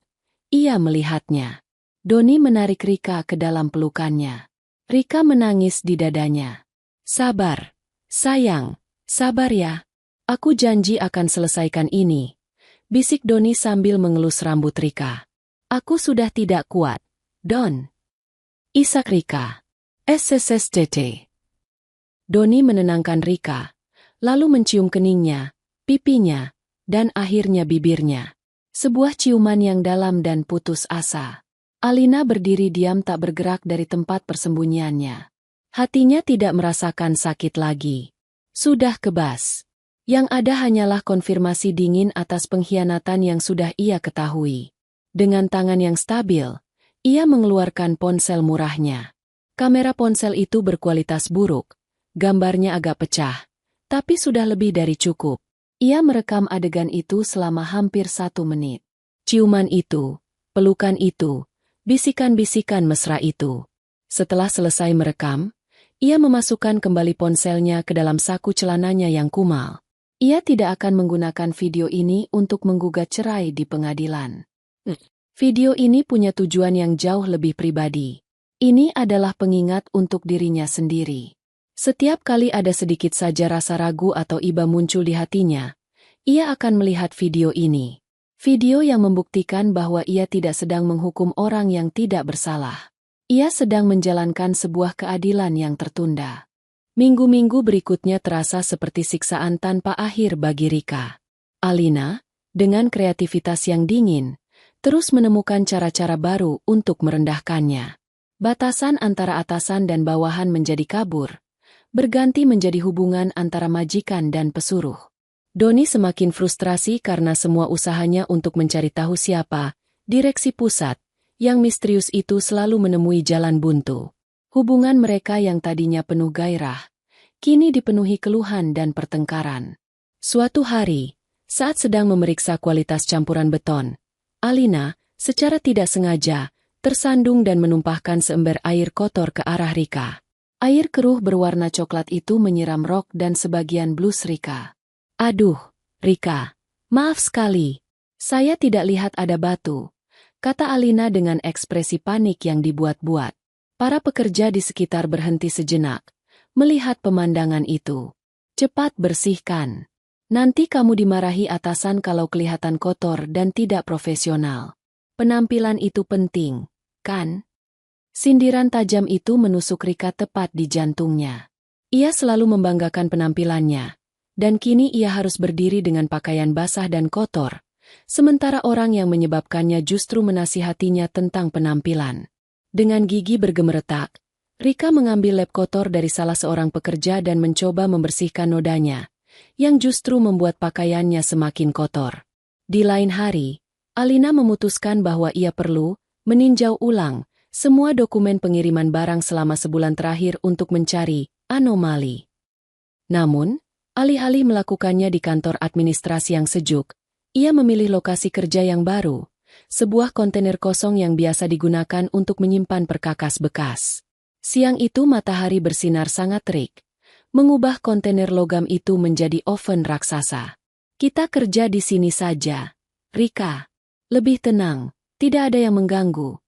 ia melihatnya. Doni menarik Rika ke dalam pelukannya. Rika menangis di dadanya. "Sabar, sayang, sabar ya. Aku janji akan selesaikan ini," bisik Doni sambil mengelus rambut Rika. "Aku sudah tidak kuat, Don." Isak Rika. SSSTT. Doni menenangkan Rika, lalu mencium keningnya, pipinya, dan akhirnya bibirnya. Sebuah ciuman yang dalam dan putus asa. Alina berdiri diam tak bergerak dari tempat persembunyiannya. Hatinya tidak merasakan sakit lagi. Sudah kebas. Yang ada hanyalah konfirmasi dingin atas pengkhianatan yang sudah ia ketahui. Dengan tangan yang stabil, ia mengeluarkan ponsel murahnya. Kamera ponsel itu berkualitas buruk, gambarnya agak pecah, tapi sudah lebih dari cukup. Ia merekam adegan itu selama hampir 1 menit. Ciuman itu, pelukan itu, bisikan-bisikan mesra itu. Setelah selesai merekam, ia memasukkan kembali ponselnya ke dalam saku celananya yang kumal. Ia tidak akan menggunakan video ini untuk menggugat cerai di pengadilan. Video ini punya tujuan yang jauh lebih pribadi. Ini adalah pengingat untuk dirinya sendiri. Setiap kali ada sedikit saja rasa ragu atau iba muncul di hatinya, ia akan melihat video ini. Video yang membuktikan bahwa ia tidak sedang menghukum orang yang tidak bersalah. Ia sedang menjalankan sebuah keadilan yang tertunda. Minggu-minggu berikutnya terasa seperti siksaan tanpa akhir bagi Rika. Alina, dengan kreativitas yang dingin, terus menemukan cara-cara baru untuk merendahkannya. Batasan antara atasan dan bawahan menjadi kabur, berganti menjadi hubungan antara majikan dan pesuruh. Doni semakin frustrasi karena semua usahanya untuk mencari tahu siapa direksi pusat yang misterius itu selalu menemui jalan buntu. Hubungan mereka yang tadinya penuh gairah, kini dipenuhi keluhan dan pertengkaran. Suatu hari, saat sedang memeriksa kualitas campuran beton, Alina, secara tidak sengaja, tersandung dan menumpahkan seember air kotor ke arah Rika. Air keruh berwarna coklat itu menyiram rok dan sebagian blus Rika. "Aduh, Rika, maaf sekali. Saya tidak lihat ada batu," kata Alina dengan ekspresi panik yang dibuat-buat. Para pekerja di sekitar berhenti sejenak, melihat pemandangan itu. "Cepat bersihkan. Nanti kamu dimarahi atasan kalau kelihatan kotor dan tidak profesional. Penampilan itu penting, kan?" Sindiran tajam itu menusuk Rika tepat di jantungnya. Ia selalu membanggakan penampilannya, dan kini ia harus berdiri dengan pakaian basah dan kotor, sementara orang yang menyebabkannya justru menasihatinya tentang penampilan. Dengan gigi bergemeretak, Rika mengambil lap kotor dari salah seorang pekerja dan mencoba membersihkan nodanya, yang justru membuat pakaiannya semakin kotor. Di lain hari, Alina memutuskan bahwa ia perlu meninjau ulang semua dokumen pengiriman barang selama sebulan terakhir untuk mencari anomali. Namun, alih-alih melakukannya di kantor administrasi yang sejuk, ia memilih lokasi kerja yang baru, sebuah kontainer kosong yang biasa digunakan untuk menyimpan perkakas bekas. Siang itu matahari bersinar sangat terik, mengubah kontainer logam itu menjadi oven raksasa. Kita kerja di sini saja, Rika. Lebih tenang, tidak ada yang mengganggu,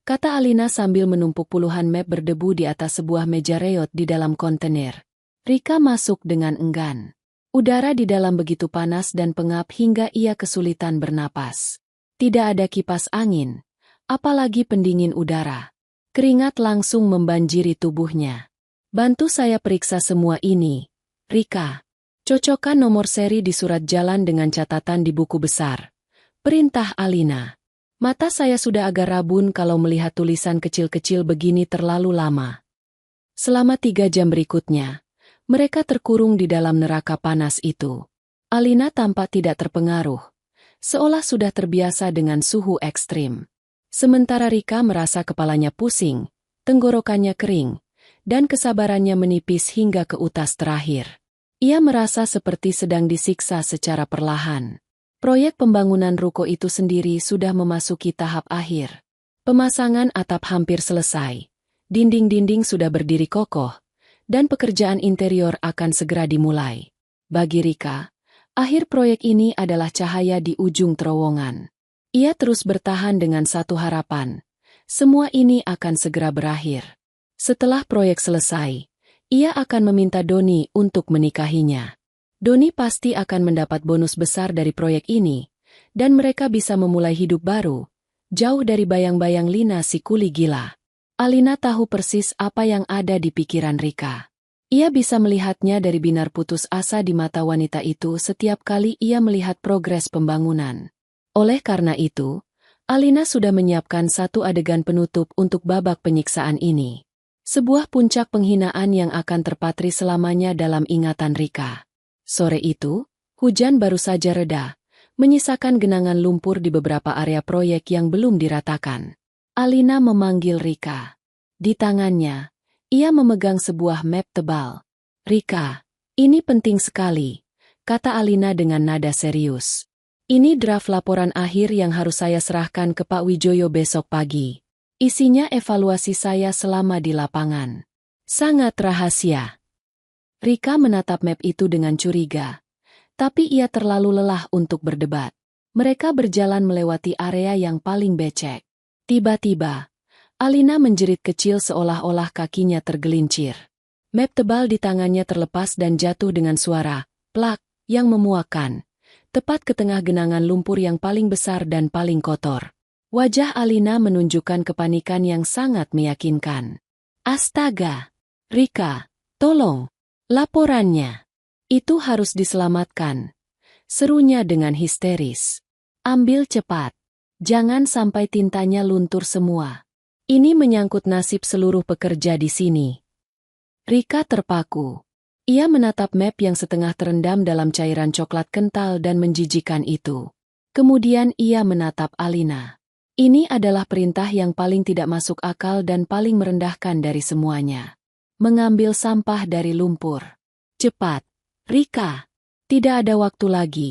kata Alina sambil menumpuk puluhan map berdebu di atas sebuah meja reot di dalam kontainer. Rika masuk dengan enggan. Udara di dalam begitu panas dan pengap hingga ia kesulitan bernapas. Tidak ada kipas angin, apalagi pendingin udara. Keringat langsung membanjiri tubuhnya. Bantu saya periksa semua ini, Rika. Cocokkan nomor seri di surat jalan dengan catatan di buku besar. Perintah Alina. Mata saya sudah agak rabun kalau melihat tulisan kecil-kecil begini terlalu lama. Selama 3 jam berikutnya, mereka terkurung di dalam neraka panas itu. Alina tampak tidak terpengaruh, seolah sudah terbiasa dengan suhu ekstrim. Sementara Rika merasa kepalanya pusing, tenggorokannya kering, dan kesabarannya menipis hingga ke utas terakhir. Ia merasa seperti sedang disiksa secara perlahan. Proyek pembangunan ruko itu sendiri sudah memasuki tahap akhir. Pemasangan atap hampir selesai, dinding-dinding sudah berdiri kokoh, dan pekerjaan interior akan segera dimulai. Bagi Rika, akhir proyek ini adalah cahaya di ujung terowongan. Ia terus bertahan dengan satu harapan, semua ini akan segera berakhir. Setelah proyek selesai, ia akan meminta Doni untuk menikahinya. Doni pasti akan mendapat bonus besar dari proyek ini, dan mereka bisa memulai hidup baru, jauh dari bayang-bayang Lina si kuli gila. Alina tahu persis apa yang ada di pikiran Rika. Ia bisa melihatnya dari binar putus asa di mata wanita itu setiap kali ia melihat progres pembangunan. Oleh karena itu, Alina sudah menyiapkan satu adegan penutup untuk babak penyiksaan ini. Sebuah puncak penghinaan yang akan terpatri selamanya dalam ingatan Rika. Sore itu, hujan baru saja reda, menyisakan genangan lumpur di beberapa area proyek yang belum diratakan. Alina memanggil Rika. Di tangannya, ia memegang sebuah map tebal. Rika, ini penting sekali, kata Alina dengan nada serius. Ini draft laporan akhir yang harus saya serahkan ke Pak Wijoyo besok pagi. Isinya evaluasi saya selama di lapangan. Sangat rahasia. Rika menatap map itu dengan curiga, tapi ia terlalu lelah untuk berdebat. Mereka berjalan melewati area yang paling becek. Tiba-tiba, Alina menjerit kecil seolah-olah kakinya tergelincir. Map tebal di tangannya terlepas dan jatuh dengan suara plak yang memuakkan, tepat ke tengah genangan lumpur yang paling besar dan paling kotor. Wajah Alina menunjukkan kepanikan yang sangat meyakinkan. Astaga! Rika, tolong! Laporannya. Itu harus diselamatkan. Serunya dengan histeris. Ambil cepat. Jangan sampai tintanya luntur semua. Ini menyangkut nasib seluruh pekerja di sini. Rika terpaku. Ia menatap map yang setengah terendam dalam cairan coklat kental dan menjijikan itu. Kemudian ia menatap Alina. Ini adalah perintah yang paling tidak masuk akal dan paling merendahkan dari semuanya. Mengambil sampah dari lumpur. Cepat, Rika. Tidak ada waktu lagi.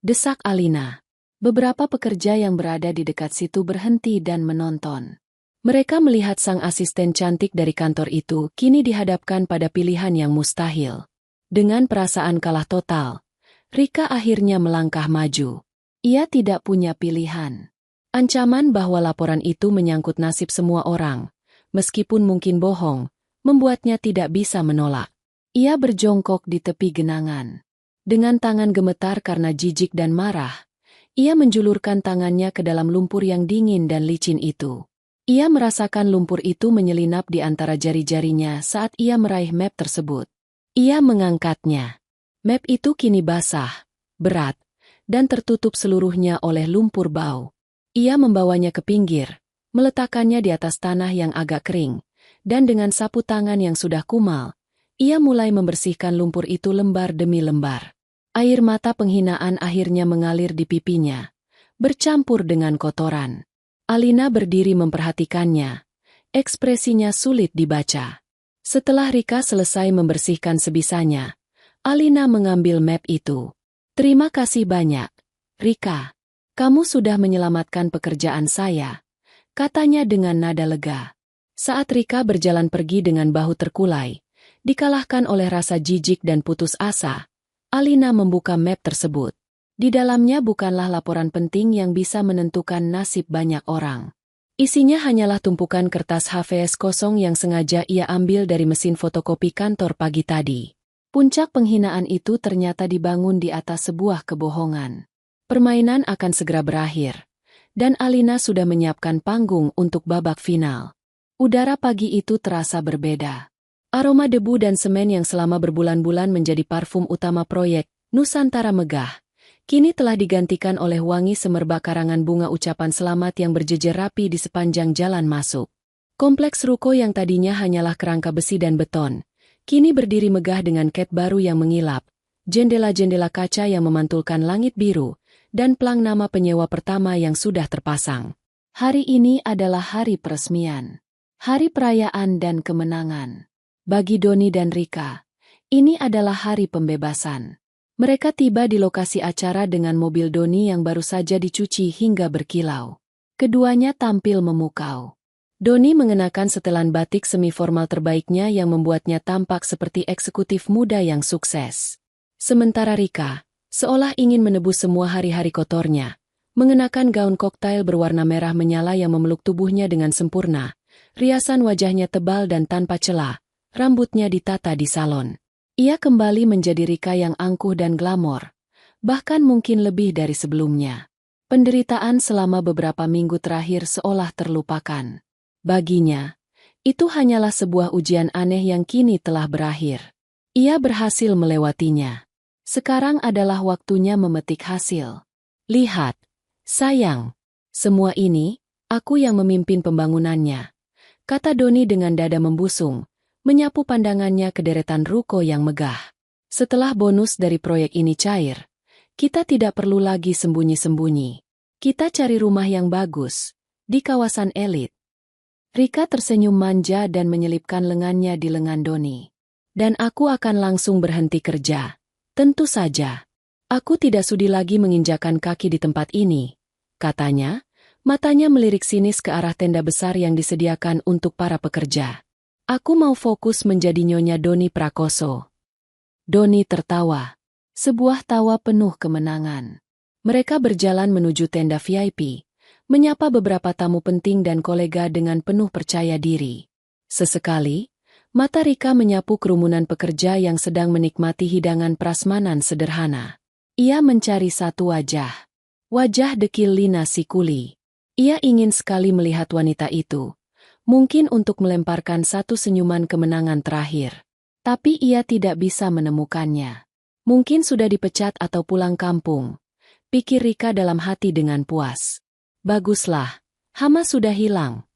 Desak Alina. Beberapa pekerja yang berada di dekat situ berhenti dan menonton. Mereka melihat sang asisten cantik dari kantor itu kini dihadapkan pada pilihan yang mustahil. Dengan perasaan kalah total, Rika akhirnya melangkah maju. Ia tidak punya pilihan. Ancaman bahwa laporan itu menyangkut nasib semua orang, meskipun mungkin bohong, membuatnya tidak bisa menolak. Ia berjongkok di tepi genangan. Dengan tangan gemetar karena jijik dan marah, ia menjulurkan tangannya ke dalam lumpur yang dingin dan licin itu. Ia merasakan lumpur itu menyelinap di antara jari-jarinya saat ia meraih map tersebut. Ia mengangkatnya. Map itu kini basah, berat, dan tertutup seluruhnya oleh lumpur bau. Ia membawanya ke pinggir, meletakkannya di atas tanah yang agak kering, dan dengan sapu tangan yang sudah kumal, ia mulai membersihkan lumpur itu lembar demi lembar. Air mata penghinaan akhirnya mengalir di pipinya, bercampur dengan kotoran. Alina berdiri memperhatikannya. Ekspresinya sulit dibaca. Setelah Rika selesai membersihkan sebisanya, Alina mengambil map itu. "Terima kasih banyak, Rika. Kamu sudah menyelamatkan pekerjaan saya," katanya dengan nada lega. Saat Rika berjalan pergi dengan bahu terkulai, dikalahkan oleh rasa jijik dan putus asa, Alina membuka map tersebut. Di dalamnya bukanlah laporan penting yang bisa menentukan nasib banyak orang. Isinya hanyalah tumpukan kertas HVS kosong yang sengaja ia ambil dari mesin fotokopi kantor pagi tadi. Puncak penghinaan itu ternyata dibangun di atas sebuah kebohongan. Permainan akan segera berakhir, dan Alina sudah menyiapkan panggung untuk babak final. Udara pagi itu terasa berbeda. Aroma debu dan semen yang selama berbulan-bulan menjadi parfum utama proyek Nusantara Megah, kini telah digantikan oleh wangi semerbak karangan bunga ucapan selamat yang berjejer rapi di sepanjang jalan masuk. Kompleks ruko yang tadinya hanyalah kerangka besi dan beton, kini berdiri megah dengan cat baru yang mengilap, jendela-jendela kaca yang memantulkan langit biru, dan plang nama penyewa pertama yang sudah terpasang. Hari ini adalah hari peresmian. Hari perayaan dan kemenangan. Bagi Doni dan Rika, ini adalah hari pembebasan. Mereka tiba di lokasi acara dengan mobil Doni yang baru saja dicuci hingga berkilau. Keduanya tampil memukau. Doni mengenakan setelan batik semi-formal terbaiknya yang membuatnya tampak seperti eksekutif muda yang sukses. Sementara Rika, seolah ingin menebus semua hari-hari kotornya, mengenakan gaun koktail berwarna merah menyala yang memeluk tubuhnya dengan sempurna, riasan wajahnya tebal dan tanpa celah, rambutnya ditata di salon. Ia kembali menjadi Rika yang angkuh dan glamor, bahkan mungkin lebih dari sebelumnya. Penderitaan selama beberapa minggu terakhir seolah terlupakan. Baginya, itu hanyalah sebuah ujian aneh yang kini telah berakhir. Ia berhasil melewatinya. Sekarang adalah waktunya memetik hasil. "Lihat, sayang, semua ini, aku yang memimpin pembangunannya," kata Doni dengan dada membusung, menyapu pandangannya ke deretan ruko yang megah. "Setelah bonus dari proyek ini cair, kita tidak perlu lagi sembunyi-sembunyi. Kita cari rumah yang bagus, di kawasan elit." Rika tersenyum manja dan menyelipkan lengannya di lengan Doni. "Dan aku akan langsung berhenti kerja. Tentu saja. Aku tidak sudi lagi menginjakan kaki di tempat ini," katanya, matanya melirik sinis ke arah tenda besar yang disediakan untuk para pekerja. "Aku mau fokus menjadi Nyonya Doni Prakoso." Doni tertawa. Sebuah tawa penuh kemenangan. Mereka berjalan menuju tenda VIP, menyapa beberapa tamu penting dan kolega dengan penuh percaya diri. Sesekali, mata Rika menyapu kerumunan pekerja yang sedang menikmati hidangan prasmanan sederhana. Ia mencari satu wajah. Wajah dekil Lina Sikuli. Ia ingin sekali melihat wanita itu. Mungkin untuk melemparkan satu senyuman kemenangan terakhir. Tapi ia tidak bisa menemukannya. Mungkin sudah dipecat atau pulang kampung, pikir Rika dalam hati dengan puas. Baguslah, hama sudah hilang.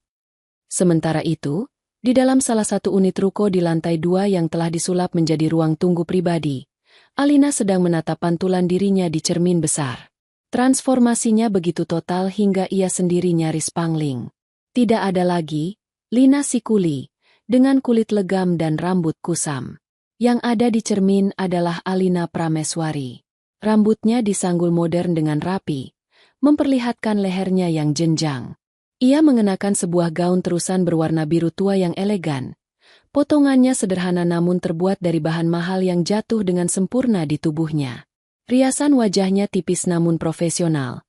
Sementara itu, di dalam salah satu unit ruko di lantai 2 yang telah disulap menjadi ruang tunggu pribadi, Alina sedang menatap pantulan dirinya di cermin besar. Transformasinya begitu total hingga ia sendiri nyaris pangling. Tidak ada lagi Lina Sikuli, dengan kulit legam dan rambut kusam. Yang ada di cermin adalah Alina Prameswari. Rambutnya disanggul modern dengan rapi, memperlihatkan lehernya yang jenjang. Ia mengenakan sebuah gaun terusan berwarna biru tua yang elegan. Potongannya sederhana namun terbuat dari bahan mahal yang jatuh dengan sempurna di tubuhnya. Riasan wajahnya tipis namun profesional,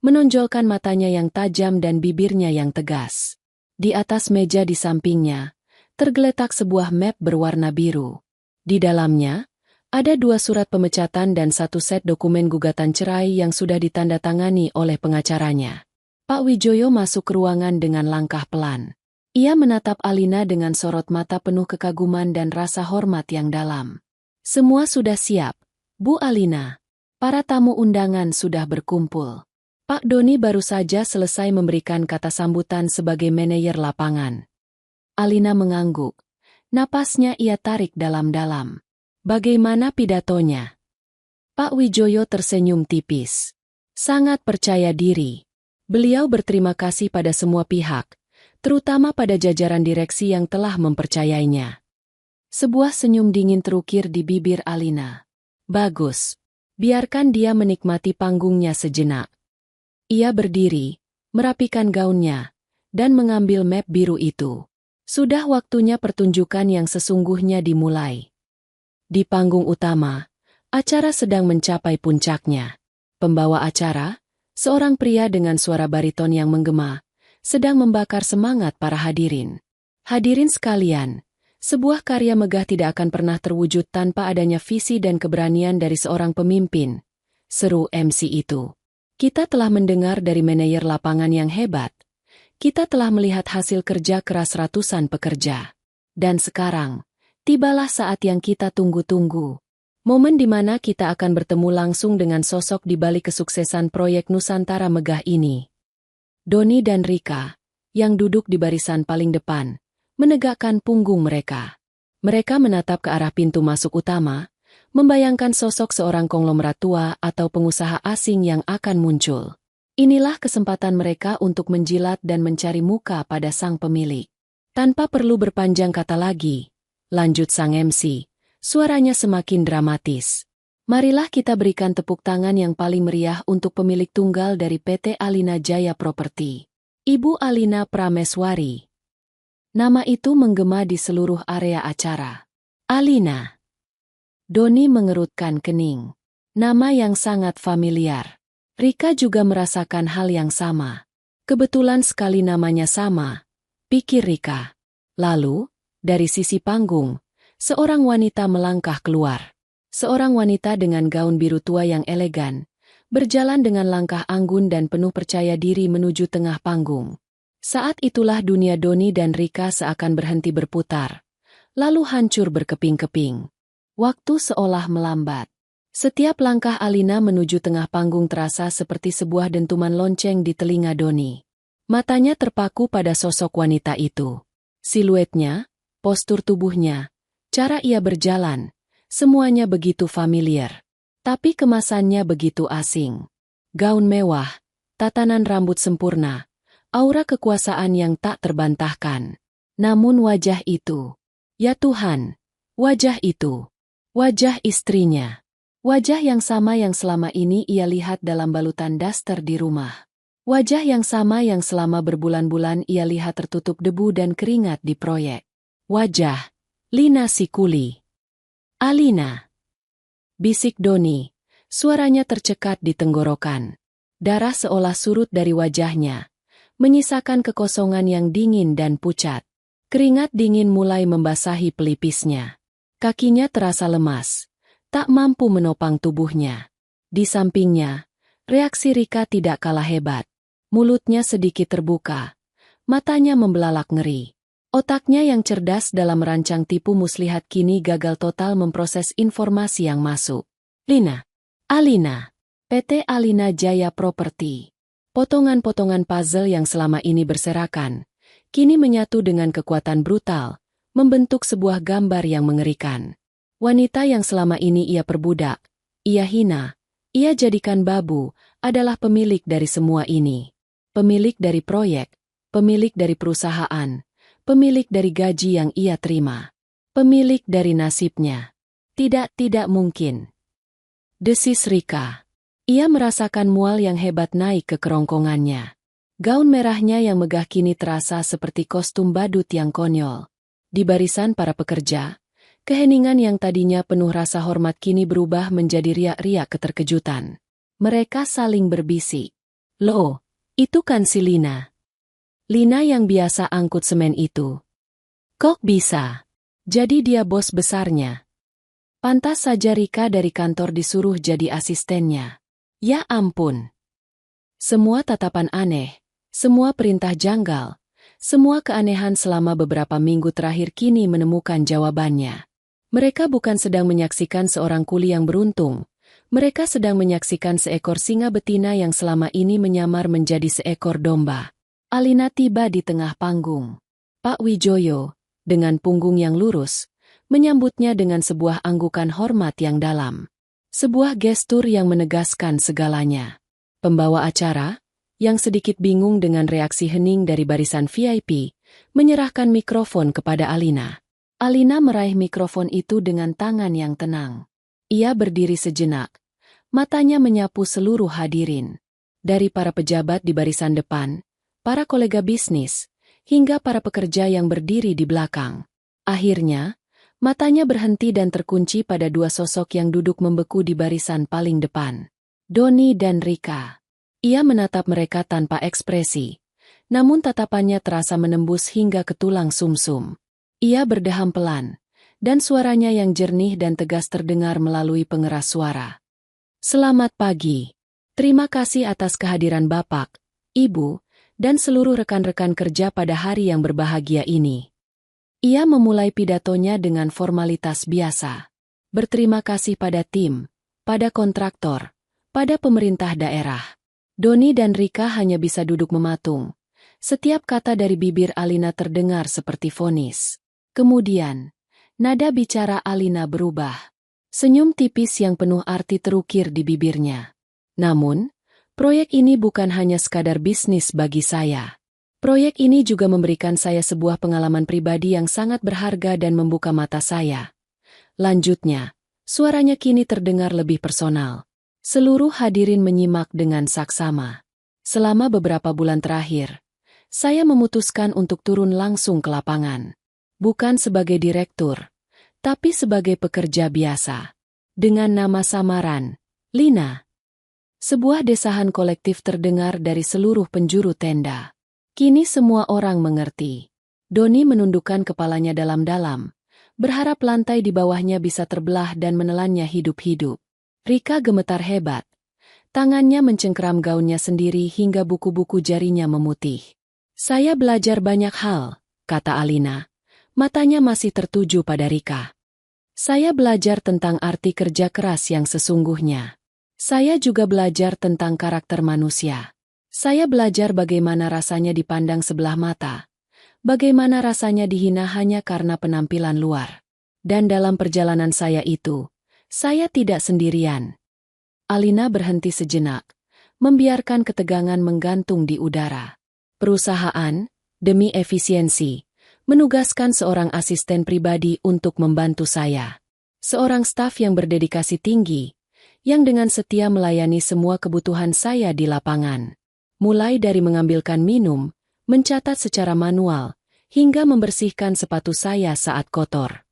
menonjolkan matanya yang tajam dan bibirnya yang tegas. Di atas meja di sampingnya, tergeletak sebuah map berwarna biru. Di dalamnya, ada 2 surat pemecatan dan 1 set dokumen gugatan cerai yang sudah ditandatangani oleh pengacaranya. Pak Wijoyo masuk ke ruangan dengan langkah pelan. Ia menatap Alina dengan sorot mata penuh kekaguman dan rasa hormat yang dalam. "Semua sudah siap, Bu Alina. Para tamu undangan sudah berkumpul." Pak Doni baru saja selesai memberikan kata sambutan sebagai manajer lapangan. Alina mengangguk. Napasnya ia tarik dalam-dalam. Bagaimana pidatonya? Pak Wijoyo tersenyum tipis. Sangat percaya diri. Beliau berterima kasih pada semua pihak, terutama pada jajaran direksi yang telah mempercayainya. Sebuah senyum dingin terukir di bibir Alina. Bagus. Biarkan dia menikmati panggungnya sejenak. Ia berdiri, merapikan gaunnya, dan mengambil map biru itu. Sudah waktunya pertunjukan yang sesungguhnya dimulai. Di panggung utama, acara sedang mencapai puncaknya. Pembawa acara, seorang pria dengan suara bariton yang menggema, sedang membakar semangat para hadirin. Hadirin sekalian, sebuah karya megah tidak akan pernah terwujud tanpa adanya visi dan keberanian dari seorang pemimpin, seru MC itu. Kita telah mendengar dari manajer lapangan yang hebat. Kita telah melihat hasil kerja keras ratusan pekerja. Dan sekarang, tibalah saat yang kita tunggu-tunggu. Momen di mana kita akan bertemu langsung dengan sosok di balik kesuksesan proyek Nusantara megah ini. Doni dan Rika, yang duduk di barisan paling depan, menegakkan punggung mereka. Mereka menatap ke arah pintu masuk utama, membayangkan sosok seorang konglomerat tua atau pengusaha asing yang akan muncul. Inilah kesempatan mereka untuk menjilat dan mencari muka pada sang pemilik. Tanpa perlu berpanjang kata lagi, lanjut sang MC, suaranya semakin dramatis. Marilah kita berikan tepuk tangan yang paling meriah untuk pemilik tunggal dari PT Alina Jaya Property, Ibu Alina Prameswari. Nama itu menggema di seluruh area acara. Alina. Doni mengerutkan kening. Nama yang sangat familiar. Rika juga merasakan hal yang sama. Kebetulan sekali namanya sama, pikir Rika. Lalu, dari sisi panggung, seorang wanita melangkah keluar. Seorang wanita dengan gaun biru tua yang elegan, berjalan dengan langkah anggun dan penuh percaya diri menuju tengah panggung. Saat itulah dunia Doni dan Rika seakan berhenti berputar, lalu hancur berkeping-keping. Waktu seolah melambat. Setiap langkah Alina menuju tengah panggung terasa seperti sebuah dentuman lonceng di telinga Doni. Matanya terpaku pada sosok wanita itu. Siluetnya, postur tubuhnya, cara ia berjalan, semuanya begitu familiar. Tapi kemasannya begitu asing. Gaun mewah, tatanan rambut sempurna, aura kekuasaan yang tak terbantahkan. Namun wajah itu, ya Tuhan, wajah itu. Wajah istrinya. Wajah yang sama yang selama ini ia lihat dalam balutan daster di rumah. Wajah yang sama yang selama berbulan-bulan ia lihat tertutup debu dan keringat di proyek. Wajah Lina Sikuli. Alina. Bisik Doni. Suaranya tercekat di tenggorokan. Darah seolah surut dari wajahnya, menyisakan kekosongan yang dingin dan pucat. Keringat dingin mulai membasahi pelipisnya. Kakinya terasa lemas, tak mampu menopang tubuhnya. Di sampingnya, reaksi Rika tidak kalah hebat. Mulutnya sedikit terbuka, matanya membelalak ngeri. Otaknya yang cerdas dalam merancang tipu muslihat kini gagal total memproses informasi yang masuk. Lina. Alina. PT Alina Jaya Property. Potongan-potongan puzzle yang selama ini berserakan, kini menyatu dengan kekuatan brutal, membentuk sebuah gambar yang mengerikan. Wanita yang selama ini ia perbudak, ia hina, ia jadikan babu, adalah pemilik dari semua ini. Pemilik dari proyek, pemilik dari perusahaan, pemilik dari gaji yang ia terima, pemilik dari nasibnya. Tidak mungkin. Desis Rika. Ia merasakan mual yang hebat naik ke kerongkongannya. Gaun merahnya yang megah kini terasa seperti kostum badut yang konyol. Di barisan para pekerja, keheningan yang tadinya penuh rasa hormat kini berubah menjadi riak-riak keterkejutan. Mereka saling berbisik. Loh, itu kan si Lina. Lina yang biasa angkut semen itu. Kok bisa? Jadi dia bos besarnya. Pantas saja Rika dari kantor disuruh jadi asistennya. Ya ampun. Semua tatapan aneh, semua perintah janggal, semua keanehan selama beberapa minggu terakhir kini menemukan jawabannya. Mereka bukan sedang menyaksikan seorang kuli yang beruntung, Mereka sedang menyaksikan seekor singa betina yang selama ini menyamar menjadi seekor domba. Alina tiba di tengah panggung. Pak Wijoyo, dengan punggung yang lurus, menyambutnya dengan sebuah anggukan hormat yang dalam. Sebuah gestur yang menegaskan segalanya. Pembawa acara, yang sedikit bingung dengan reaksi hening dari barisan VIP, menyerahkan mikrofon kepada Alina. Alina meraih mikrofon itu dengan tangan yang tenang. Ia berdiri sejenak. Matanya menyapu seluruh hadirin. Dari para pejabat di barisan depan, para kolega bisnis, hingga para pekerja yang berdiri di belakang. Akhirnya, matanya berhenti dan terkunci pada dua sosok yang duduk membeku di barisan paling depan. Doni dan Rika. Ia menatap mereka tanpa ekspresi, namun tatapannya terasa menembus hingga ke tulang sumsum. Ia berdeham pelan, dan suaranya yang jernih dan tegas terdengar melalui pengeras suara. Selamat pagi. Terima kasih atas kehadiran Bapak, Ibu, dan seluruh rekan-rekan kerja pada hari yang berbahagia ini. Ia memulai pidatonya dengan formalitas biasa. Berterima kasih pada tim, pada kontraktor, pada pemerintah daerah. Doni dan Rika hanya bisa duduk mematung. Setiap kata dari bibir Alina terdengar seperti vonis. Kemudian, nada bicara Alina berubah. Senyum tipis yang penuh arti terukir di bibirnya. Namun, proyek ini bukan hanya sekadar bisnis bagi saya. Proyek ini juga memberikan saya sebuah pengalaman pribadi yang sangat berharga dan membuka mata saya. Lanjutnya, suaranya kini terdengar lebih personal. Seluruh hadirin menyimak dengan saksama. Selama beberapa bulan terakhir, saya memutuskan untuk turun langsung ke lapangan. Bukan sebagai direktur, tapi sebagai pekerja biasa. Dengan nama samaran, Lina. Sebuah desahan kolektif terdengar dari seluruh penjuru tenda. Kini semua orang mengerti. Doni menundukkan kepalanya dalam-dalam, berharap lantai di bawahnya bisa terbelah dan menelannya hidup-hidup. Rika gemetar hebat. Tangannya mencengkeram gaunnya sendiri hingga buku-buku jarinya memutih. Saya belajar banyak hal, kata Alina. Matanya masih tertuju pada Rika. Saya belajar tentang arti kerja keras yang sesungguhnya. Saya juga belajar tentang karakter manusia. Saya belajar bagaimana rasanya dipandang sebelah mata. Bagaimana rasanya dihina hanya karena penampilan luar. Dan dalam perjalanan saya itu, saya tidak sendirian. Alina berhenti sejenak, membiarkan ketegangan menggantung di udara. Perusahaan, demi efisiensi, menugaskan seorang asisten pribadi untuk membantu saya. Seorang staf yang berdedikasi tinggi, yang dengan setia melayani semua kebutuhan saya di lapangan. Mulai dari mengambilkan minum, mencatat secara manual, hingga membersihkan sepatu saya saat kotor.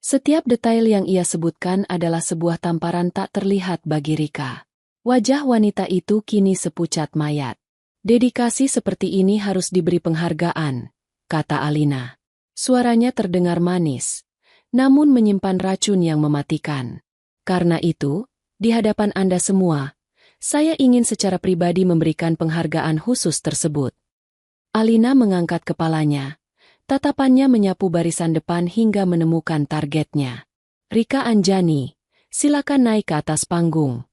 Setiap detail yang ia sebutkan adalah sebuah tamparan tak terlihat bagi Rika. Wajah wanita itu kini sepucat mayat. Dedikasi seperti ini harus diberi penghargaan, kata Alina. Suaranya terdengar manis, namun menyimpan racun yang mematikan. Karena itu, di hadapan Anda semua, saya ingin secara pribadi memberikan penghargaan khusus tersebut. Alina mengangkat kepalanya. Tatapannya menyapu barisan depan hingga menemukan targetnya. Rika Anjani, silakan naik ke atas panggung.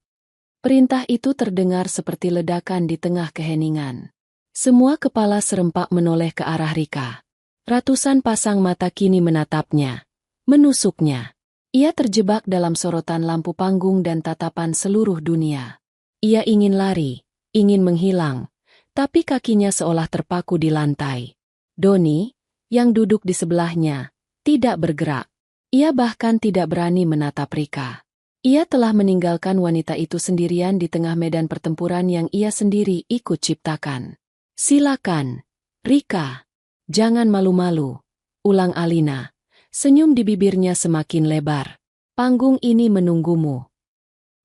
Perintah itu terdengar seperti ledakan di tengah keheningan. Semua kepala serempak menoleh ke arah Rika. Ratusan pasang mata kini menatapnya, menusuknya. Ia terjebak dalam sorotan lampu panggung dan tatapan seluruh dunia. Ia ingin lari, ingin menghilang, tapi kakinya seolah terpaku di lantai. Doni, yang duduk di sebelahnya, tidak bergerak. Ia bahkan tidak berani menatap Rika. Ia telah meninggalkan wanita itu sendirian di tengah medan pertempuran yang ia sendiri ikut ciptakan. Silakan, Rika. Jangan malu-malu, ulang Alina. Senyum di bibirnya semakin lebar. Panggung ini menunggumu.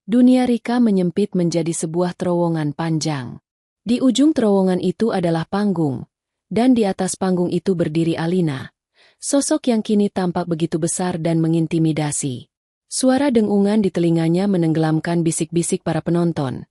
Dunia Rika menyempit menjadi sebuah terowongan panjang. Di ujung terowongan itu adalah panggung, dan di atas panggung itu berdiri Alina, sosok yang kini tampak begitu besar dan mengintimidasi. Suara dengungan di telinganya menenggelamkan bisik-bisik para penonton.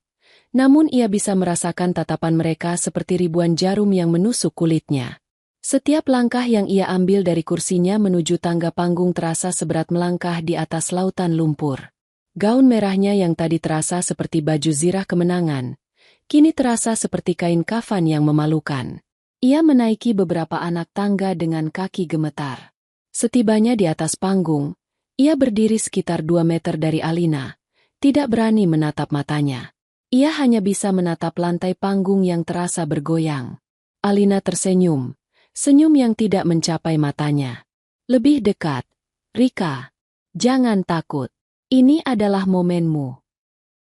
Namun ia bisa merasakan tatapan mereka seperti ribuan jarum yang menusuk kulitnya. Setiap langkah yang ia ambil dari kursinya menuju tangga panggung terasa seberat melangkah di atas lautan lumpur. Gaun merahnya yang tadi terasa seperti baju zirah kemenangan, kini terasa seperti kain kafan yang memalukan. Ia menaiki beberapa anak tangga dengan kaki gemetar. Setibanya di atas panggung, ia berdiri sekitar 2 meter dari Alina, tidak berani menatap matanya. Ia hanya bisa menatap lantai panggung yang terasa bergoyang. Alina tersenyum, senyum yang tidak mencapai matanya. Lebih dekat, Rika. Jangan takut. Ini adalah momenmu.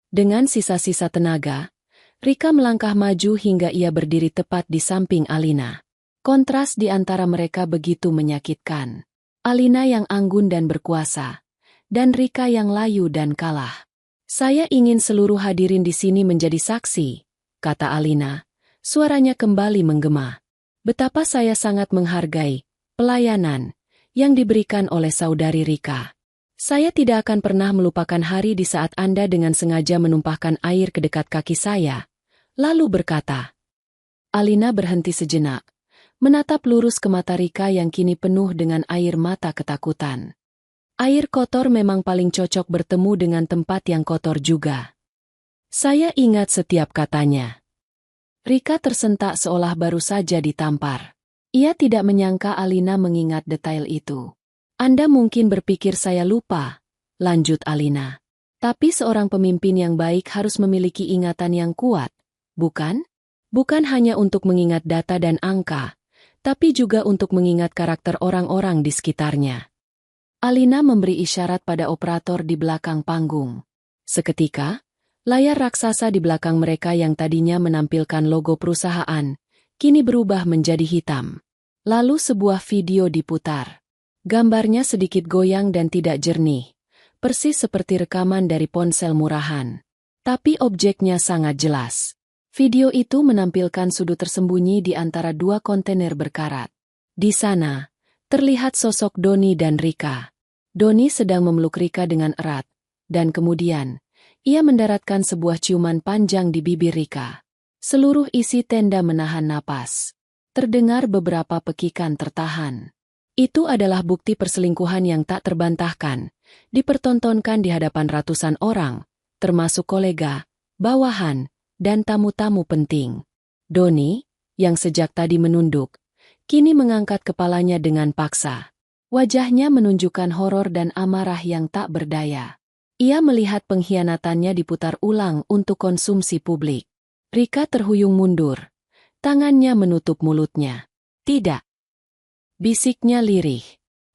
Dengan sisa-sisa tenaga, Rika melangkah maju hingga ia berdiri tepat di samping Alina. Kontras di antara mereka begitu menyakitkan. Alina yang anggun dan berkuasa, dan Rika yang layu dan kalah. Saya ingin seluruh hadirin di sini menjadi saksi, kata Alina. Suaranya kembali menggema. Betapa saya sangat menghargai pelayanan yang diberikan oleh saudari Rika. Saya tidak akan pernah melupakan hari di saat Anda dengan sengaja menumpahkan air ke dekat kaki saya, lalu berkata. Alina berhenti sejenak, menatap lurus ke mata Rika yang kini penuh dengan air mata ketakutan. Air kotor memang paling cocok bertemu dengan tempat yang kotor juga. Saya ingat setiap katanya. Rika tersentak seolah baru saja ditampar. Ia tidak menyangka Alina mengingat detail itu. Anda mungkin berpikir saya lupa, lanjut Alina. Tapi seorang pemimpin yang baik harus memiliki ingatan yang kuat, bukan? Bukan hanya untuk mengingat data dan angka, tapi juga untuk mengingat karakter orang-orang di sekitarnya. Alina memberi isyarat pada operator di belakang panggung. Seketika, layar raksasa di belakang mereka yang tadinya menampilkan logo perusahaan, kini berubah menjadi hitam. Lalu sebuah video diputar. Gambarnya sedikit goyang dan tidak jernih, persis seperti rekaman dari ponsel murahan. Tapi objeknya sangat jelas. Video itu menampilkan sudut tersembunyi di antara 2 kontainer berkarat. Di sana, terlihat sosok Doni dan Rika. Doni sedang memeluk Rika dengan erat, dan kemudian, ia mendaratkan sebuah ciuman panjang di bibir Rika. Seluruh isi tenda menahan napas. Terdengar beberapa pekikan tertahan. Itu adalah bukti perselingkuhan yang tak terbantahkan, dipertontonkan di hadapan ratusan orang, termasuk kolega, bawahan, dan tamu-tamu penting. Doni, yang sejak tadi menunduk, kini mengangkat kepalanya dengan paksa. Wajahnya menunjukkan horor dan amarah yang tak berdaya. Ia melihat pengkhianatannya diputar ulang untuk konsumsi publik. Rika terhuyung mundur. Tangannya menutup mulutnya. Tidak. Bisiknya lirih.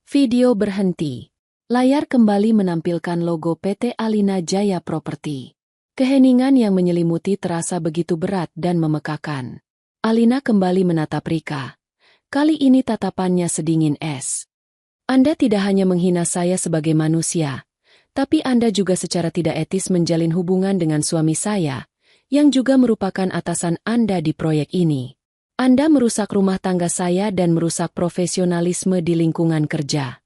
Video berhenti. Layar kembali menampilkan logo PT Alina Jaya Property. Keheningan yang menyelimuti terasa begitu berat dan memekakan. Alina kembali menatap Rika. Kali ini tatapannya sedingin es. Anda tidak hanya menghina saya sebagai manusia, tapi Anda juga secara tidak etis menjalin hubungan dengan suami saya, yang juga merupakan atasan Anda di proyek ini. Anda merusak rumah tangga saya dan merusak profesionalisme di lingkungan kerja.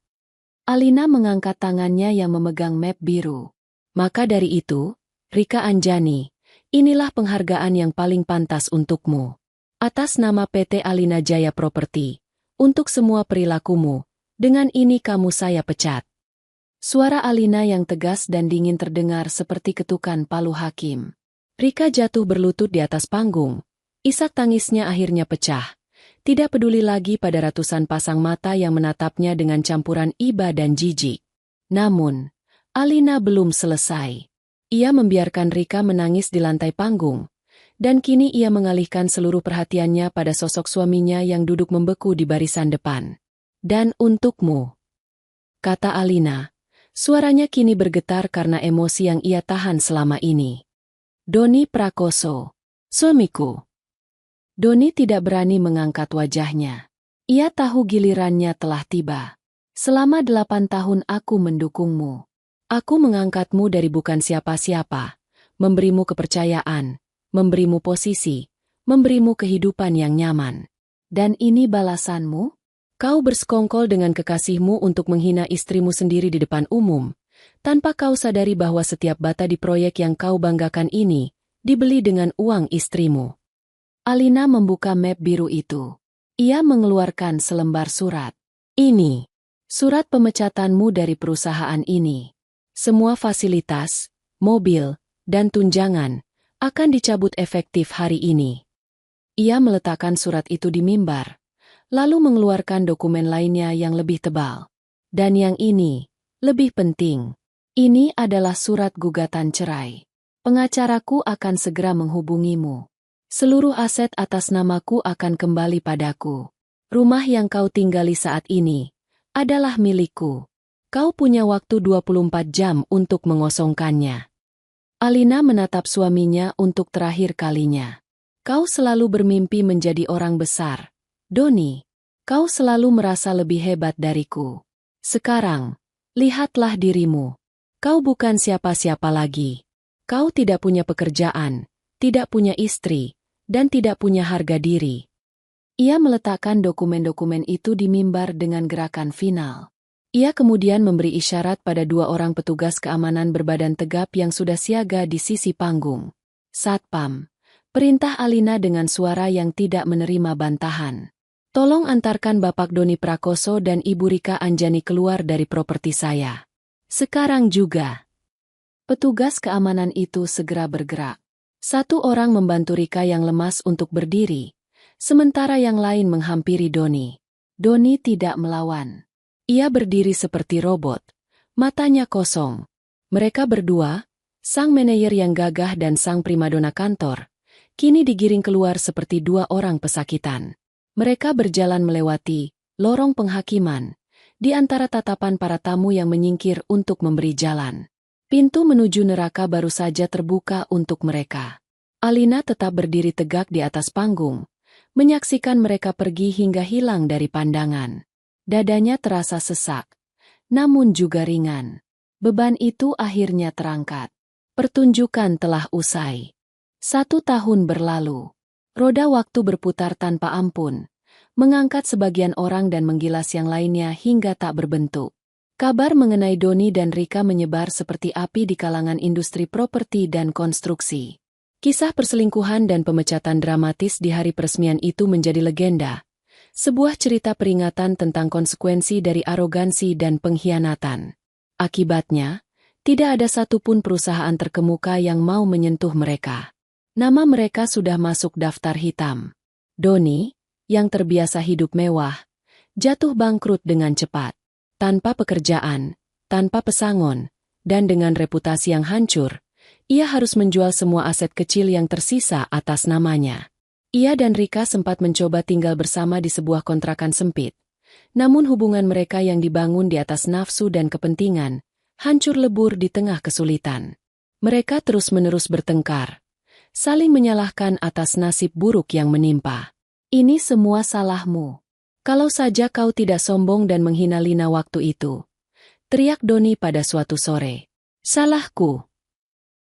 Alina mengangkat tangannya yang memegang map biru. Maka dari itu, Rika Anjani, inilah penghargaan yang paling pantas untukmu. Atas nama PT Alina Jaya Property, untuk semua perilakumu, dengan ini kamu saya pecat. Suara Alina yang tegas dan dingin terdengar seperti ketukan palu hakim. Rika jatuh berlutut di atas panggung. Isak tangisnya akhirnya pecah. Tidak peduli lagi pada ratusan pasang mata yang menatapnya dengan campuran iba dan jijik. Namun, Alina belum selesai. Ia membiarkan Rika menangis di lantai panggung, dan kini ia mengalihkan seluruh perhatiannya pada sosok suaminya yang duduk membeku di barisan depan. Dan untukmu, kata Alina. Suaranya kini bergetar karena emosi yang ia tahan selama ini. Doni Prakoso, suamiku. Doni tidak berani mengangkat wajahnya. Ia tahu gilirannya telah tiba. Selama 8 tahun aku mendukungmu. Aku mengangkatmu dari bukan siapa-siapa, memberimu kepercayaan, memberimu posisi, memberimu kehidupan yang nyaman. Dan ini balasanmu? Kau bersekongkol dengan kekasihmu untuk menghina istrimu sendiri di depan umum, tanpa kau sadari bahwa setiap bata di proyek yang kau banggakan ini, dibeli dengan uang istrimu. Alina membuka map biru itu. Ia mengeluarkan selembar surat. Ini, surat pemecatanmu dari perusahaan ini. Semua fasilitas, mobil, dan tunjangan akan dicabut efektif hari ini. Ia meletakkan surat itu di mimbar, lalu mengeluarkan dokumen lainnya yang lebih tebal. Dan yang ini, lebih penting. Ini adalah surat gugatan cerai. Pengacaraku akan segera menghubungimu. Seluruh aset atas namaku akan kembali padaku. Rumah yang kau tinggali saat ini adalah milikku. Kau punya waktu 24 jam untuk mengosongkannya. Alina menatap suaminya untuk terakhir kalinya. Kau selalu bermimpi menjadi orang besar. Doni, kau selalu merasa lebih hebat dariku. Sekarang, lihatlah dirimu. Kau bukan siapa-siapa lagi. Kau tidak punya pekerjaan, tidak punya istri, dan tidak punya harga diri. Ia meletakkan dokumen-dokumen itu di mimbar dengan gerakan final. Ia kemudian memberi isyarat pada 2 orang petugas keamanan berbadan tegap yang sudah siaga di sisi panggung. Satpam, perintah Alina dengan suara yang tidak menerima bantahan. Tolong antarkan Bapak Doni Prakoso dan Ibu Rika Anjani keluar dari properti saya. Sekarang juga. Petugas keamanan itu segera bergerak. 1 orang membantu Rika yang lemas untuk berdiri, sementara yang lain menghampiri Doni. Doni tidak melawan. Ia berdiri seperti robot, matanya kosong. Mereka berdua, sang manajer yang gagah dan sang primadona kantor, kini digiring keluar seperti 2 orang pesakitan. Mereka berjalan melewati lorong penghakiman, di antara tatapan para tamu yang menyingkir untuk memberi jalan. Pintu menuju neraka baru saja terbuka untuk mereka. Alina tetap berdiri tegak di atas panggung, menyaksikan mereka pergi hingga hilang dari pandangan. Dadanya terasa sesak, namun juga ringan. Beban itu akhirnya terangkat. Pertunjukan telah usai. 1 tahun berlalu. Roda waktu berputar tanpa ampun, mengangkat sebagian orang dan menggilas yang lainnya hingga tak berbentuk. Kabar mengenai Doni dan Rika menyebar seperti api di kalangan industri properti dan konstruksi. Kisah perselingkuhan dan pemecatan dramatis di hari peresmian itu menjadi legenda. Sebuah cerita peringatan tentang konsekuensi dari arogansi dan pengkhianatan. Akibatnya, tidak ada satupun perusahaan terkemuka yang mau menyentuh mereka. Nama mereka sudah masuk daftar hitam. Doni, yang terbiasa hidup mewah, jatuh bangkrut dengan cepat. Tanpa pekerjaan, tanpa pesangon, dan dengan reputasi yang hancur, ia harus menjual semua aset kecil yang tersisa atas namanya. Ia dan Rika sempat mencoba tinggal bersama di sebuah kontrakan sempit. Namun hubungan mereka yang dibangun di atas nafsu dan kepentingan, hancur lebur di tengah kesulitan. Mereka terus-menerus bertengkar, saling menyalahkan atas nasib buruk yang menimpa. Ini semua salahmu. Kalau saja kau tidak sombong dan menghina Lina waktu itu, teriak Doni pada suatu sore. Salahku.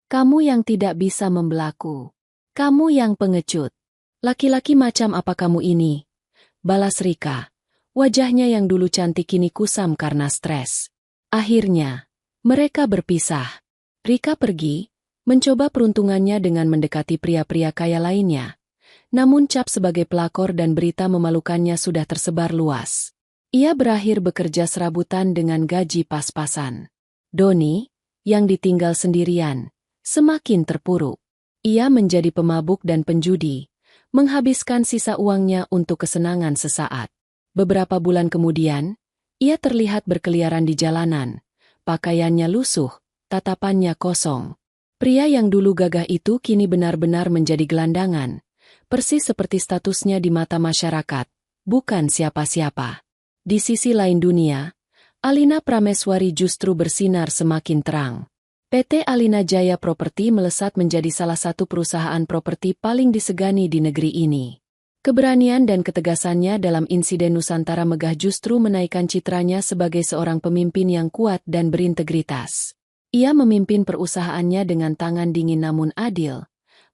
Kamu yang tidak bisa membelaku. Kamu yang pengecut. Laki-laki macam apa kamu ini? Balas Rika. Wajahnya yang dulu cantik kini kusam karena stres. Akhirnya, mereka berpisah. Rika pergi, mencoba peruntungannya dengan mendekati pria-pria kaya lainnya. Namun cap sebagai pelakor dan berita memalukannya sudah tersebar luas. Ia berakhir bekerja serabutan dengan gaji pas-pasan. Doni, yang ditinggal sendirian, semakin terpuruk. Ia menjadi pemabuk dan penjudi, menghabiskan sisa uangnya untuk kesenangan sesaat. Beberapa bulan kemudian, ia terlihat berkeliaran di jalanan, pakaiannya lusuh, tatapannya kosong. Pria yang dulu gagah itu kini benar-benar menjadi gelandangan, persis seperti statusnya di mata masyarakat, bukan siapa-siapa. Di sisi lain dunia, Alina Prameswari justru bersinar semakin terang. PT Alina Jaya Property melesat menjadi salah satu perusahaan properti paling disegani di negeri ini. Keberanian dan ketegasannya dalam insiden Nusantara Megah justru menaikkan citranya sebagai seorang pemimpin yang kuat dan berintegritas. Ia memimpin perusahaannya dengan tangan dingin namun adil,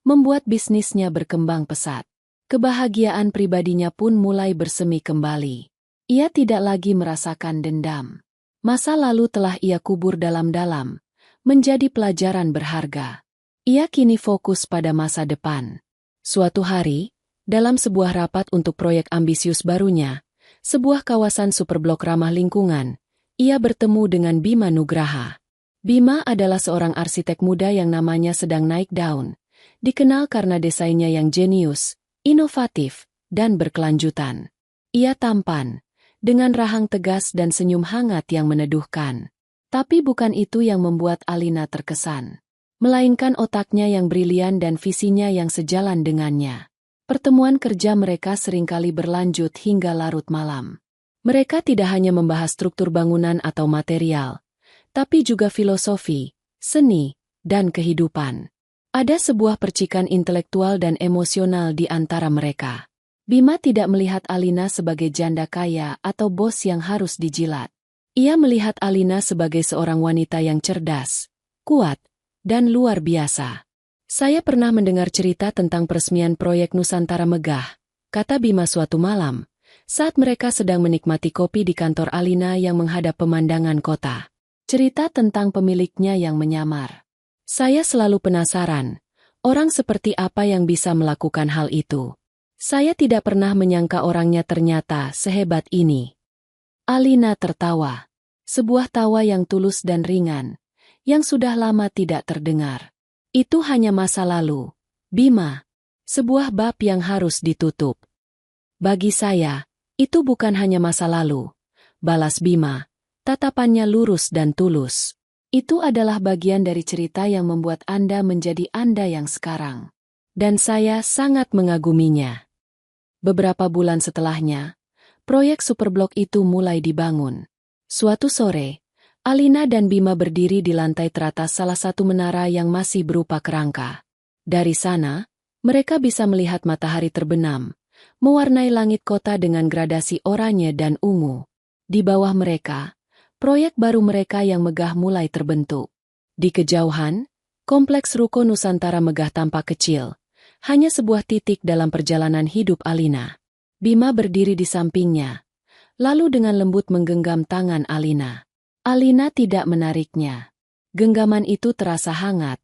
membuat bisnisnya berkembang pesat. Kebahagiaan pribadinya pun mulai bersemi kembali. Ia tidak lagi merasakan dendam. Masa lalu telah ia kubur dalam-dalam, menjadi pelajaran berharga. Ia kini fokus pada masa depan. Suatu hari, dalam sebuah rapat untuk proyek ambisius barunya, sebuah kawasan superblok ramah lingkungan, ia bertemu dengan Bima Nugraha. Bima adalah seorang arsitek muda yang namanya sedang naik daun. Dikenal karena desainnya yang jenius, inovatif, dan berkelanjutan. Ia tampan, dengan rahang tegas dan senyum hangat yang meneduhkan. Tapi bukan itu yang membuat Alina terkesan. Melainkan otaknya yang brilian dan visinya yang sejalan dengannya. Pertemuan kerja mereka seringkali berlanjut hingga larut malam. Mereka tidak hanya membahas struktur bangunan atau material, tapi juga filosofi, seni, dan kehidupan. Ada sebuah percikan intelektual dan emosional di antara mereka. Bima tidak melihat Alina sebagai janda kaya atau bos yang harus dijilat. Ia melihat Alina sebagai seorang wanita yang cerdas, kuat, dan luar biasa. Saya pernah mendengar cerita tentang peresmian proyek Nusantara Megah, kata Bima suatu malam, saat mereka sedang menikmati kopi di kantor Alina yang menghadap pemandangan kota. Cerita tentang pemiliknya yang menyamar. Saya selalu penasaran, orang seperti apa yang bisa melakukan hal itu. Saya tidak pernah menyangka orangnya ternyata sehebat ini. Alina tertawa. Sebuah tawa yang tulus dan ringan, yang sudah lama tidak terdengar. Itu hanya masa lalu, Bima. Sebuah bab yang harus ditutup. Bagi saya, itu bukan hanya masa lalu, balas Bima. Tatapannya lurus dan tulus. Itu adalah bagian dari cerita yang membuat Anda menjadi Anda yang sekarang. Dan saya sangat mengaguminya. Beberapa bulan setelahnya, proyek Superblok itu mulai dibangun. Suatu sore, Alina dan Bima berdiri di lantai teratas salah satu menara yang masih berupa kerangka. Dari sana, mereka bisa melihat matahari terbenam, mewarnai langit kota dengan gradasi oranye dan ungu. Di bawah mereka, proyek baru mereka yang megah mulai terbentuk. Di kejauhan, kompleks ruko Nusantara Megah tampak kecil, hanya sebuah titik dalam perjalanan hidup Alina. Bima berdiri di sampingnya, lalu dengan lembut menggenggam tangan Alina. Alina tidak menariknya. Genggaman itu terasa hangat,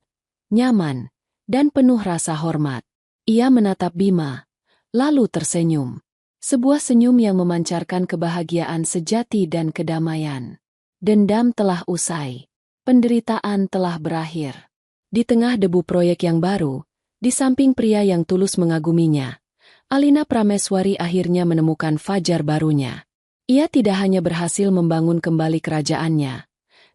nyaman, dan penuh rasa hormat. Ia menatap Bima, lalu tersenyum. Sebuah senyum yang memancarkan kebahagiaan sejati dan kedamaian. Dendam telah usai. Penderitaan telah berakhir. Di tengah debu proyek yang baru, di samping pria yang tulus mengaguminya, Alina Prameswari akhirnya menemukan fajar barunya. Ia tidak hanya berhasil membangun kembali kerajaannya,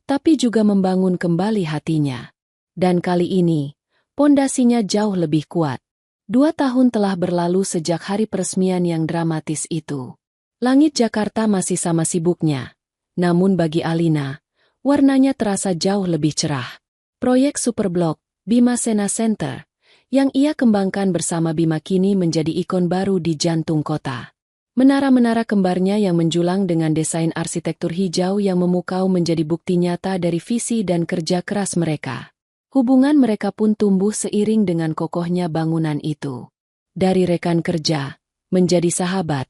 tapi juga membangun kembali hatinya. Dan kali ini, pondasinya jauh lebih kuat. 2 tahun telah berlalu sejak hari peresmian yang dramatis itu. Langit Jakarta masih sama sibuknya. Namun bagi Alina, warnanya terasa jauh lebih cerah. Proyek Superblok, Bima Sena Center, yang ia kembangkan bersama Bima kini menjadi ikon baru di jantung kota. Menara-menara kembarnya yang menjulang dengan desain arsitektur hijau yang memukau menjadi bukti nyata dari visi dan kerja keras mereka. Hubungan mereka pun tumbuh seiring dengan kokohnya bangunan itu. Dari rekan kerja, menjadi sahabat,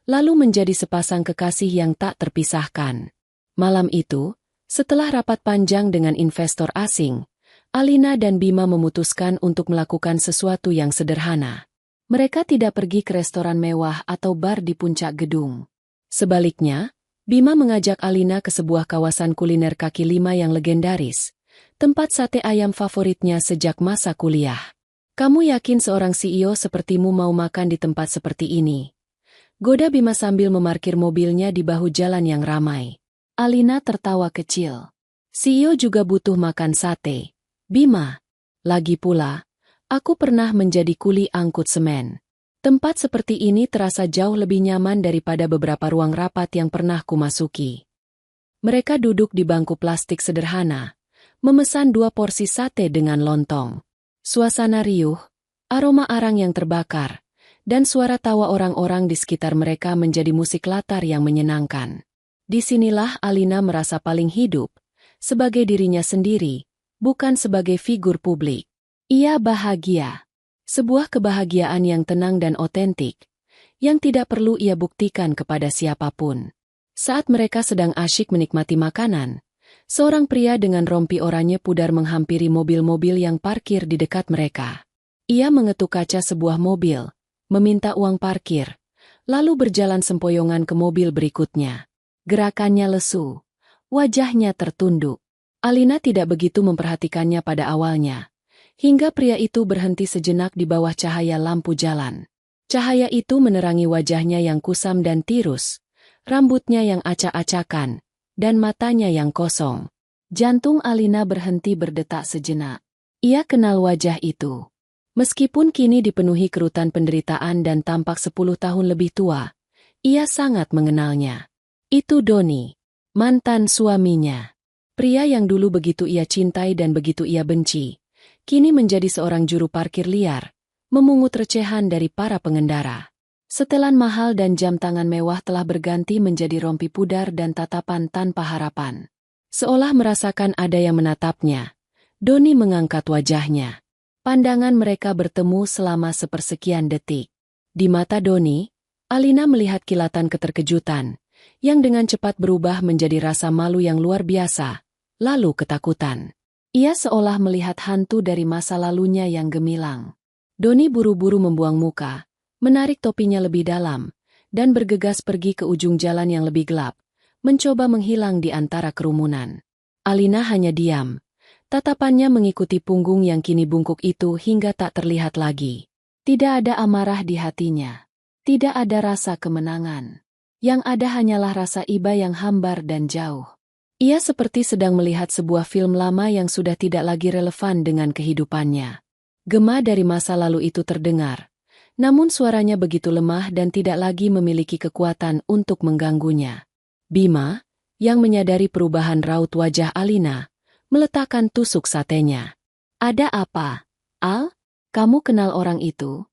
lalu menjadi sepasang kekasih yang tak terpisahkan. Malam itu, setelah rapat panjang dengan investor asing, Alina dan Bima memutuskan untuk melakukan sesuatu yang sederhana. Mereka tidak pergi ke restoran mewah atau bar di puncak gedung. Sebaliknya, Bima mengajak Alina ke sebuah kawasan kuliner kaki lima yang legendaris, tempat sate ayam favoritnya sejak masa kuliah. Kamu yakin seorang CEO sepertimu mau makan di tempat seperti ini? Goda Bima sambil memarkir mobilnya di bahu jalan yang ramai. Alina tertawa kecil. CEO juga butuh makan sate. Bima. Lagi pula, aku pernah menjadi kuli angkut semen. Tempat seperti ini terasa jauh lebih nyaman daripada beberapa ruang rapat yang pernah kumasuki. Mereka duduk di bangku plastik sederhana, memesan 2 porsi sate dengan lontong. Suasana riuh, aroma arang yang terbakar, dan suara tawa orang-orang di sekitar mereka menjadi musik latar yang menyenangkan. Disinilah Alina merasa paling hidup, sebagai dirinya sendiri, bukan sebagai figur publik. Ia bahagia. Sebuah kebahagiaan yang tenang dan otentik, yang tidak perlu ia buktikan kepada siapapun. Saat mereka sedang asyik menikmati makanan, seorang pria dengan rompi oranye pudar menghampiri mobil-mobil yang parkir di dekat mereka. Ia mengetuk kaca sebuah mobil, meminta uang parkir, lalu berjalan sempoyongan ke mobil berikutnya. Gerakannya lesu, wajahnya tertunduk. Alina tidak begitu memperhatikannya pada awalnya, hingga pria itu berhenti sejenak di bawah cahaya lampu jalan. Cahaya itu menerangi wajahnya yang kusam dan tirus, rambutnya yang acak-acakan, dan matanya yang kosong. Jantung Alina berhenti berdetak sejenak. Ia kenal wajah itu. Meskipun kini dipenuhi kerutan penderitaan dan tampak 10 tahun lebih tua, ia sangat mengenalnya. Itu Doni, mantan suaminya. Pria yang dulu begitu ia cintai dan begitu ia benci, kini menjadi seorang juru parkir liar, memungut recehan dari para pengendara. Setelan mahal dan jam tangan mewah telah berganti menjadi rompi pudar dan tatapan tanpa harapan. Seolah merasakan ada yang menatapnya, Doni mengangkat wajahnya. Pandangan mereka bertemu selama sepersekian detik. Di mata Doni, Alina melihat kilatan keterkejutan, yang dengan cepat berubah menjadi rasa malu yang luar biasa, lalu ketakutan. Ia seolah melihat hantu dari masa lalunya yang gemilang. Doni buru-buru membuang muka, menarik topinya lebih dalam, dan bergegas pergi ke ujung jalan yang lebih gelap, mencoba menghilang di antara kerumunan. Alina hanya diam. Tatapannya mengikuti punggung yang kini bungkuk itu hingga tak terlihat lagi. Tidak ada amarah di hatinya. Tidak ada rasa kemenangan. Yang ada hanyalah rasa iba yang hambar dan jauh. Ia seperti sedang melihat sebuah film lama yang sudah tidak lagi relevan dengan kehidupannya. Gema dari masa lalu itu terdengar, namun suaranya begitu lemah dan tidak lagi memiliki kekuatan untuk mengganggunya. Bima, yang menyadari perubahan raut wajah Alina, meletakkan tusuk satenya. "Ada apa, Al? Kamu kenal orang itu?"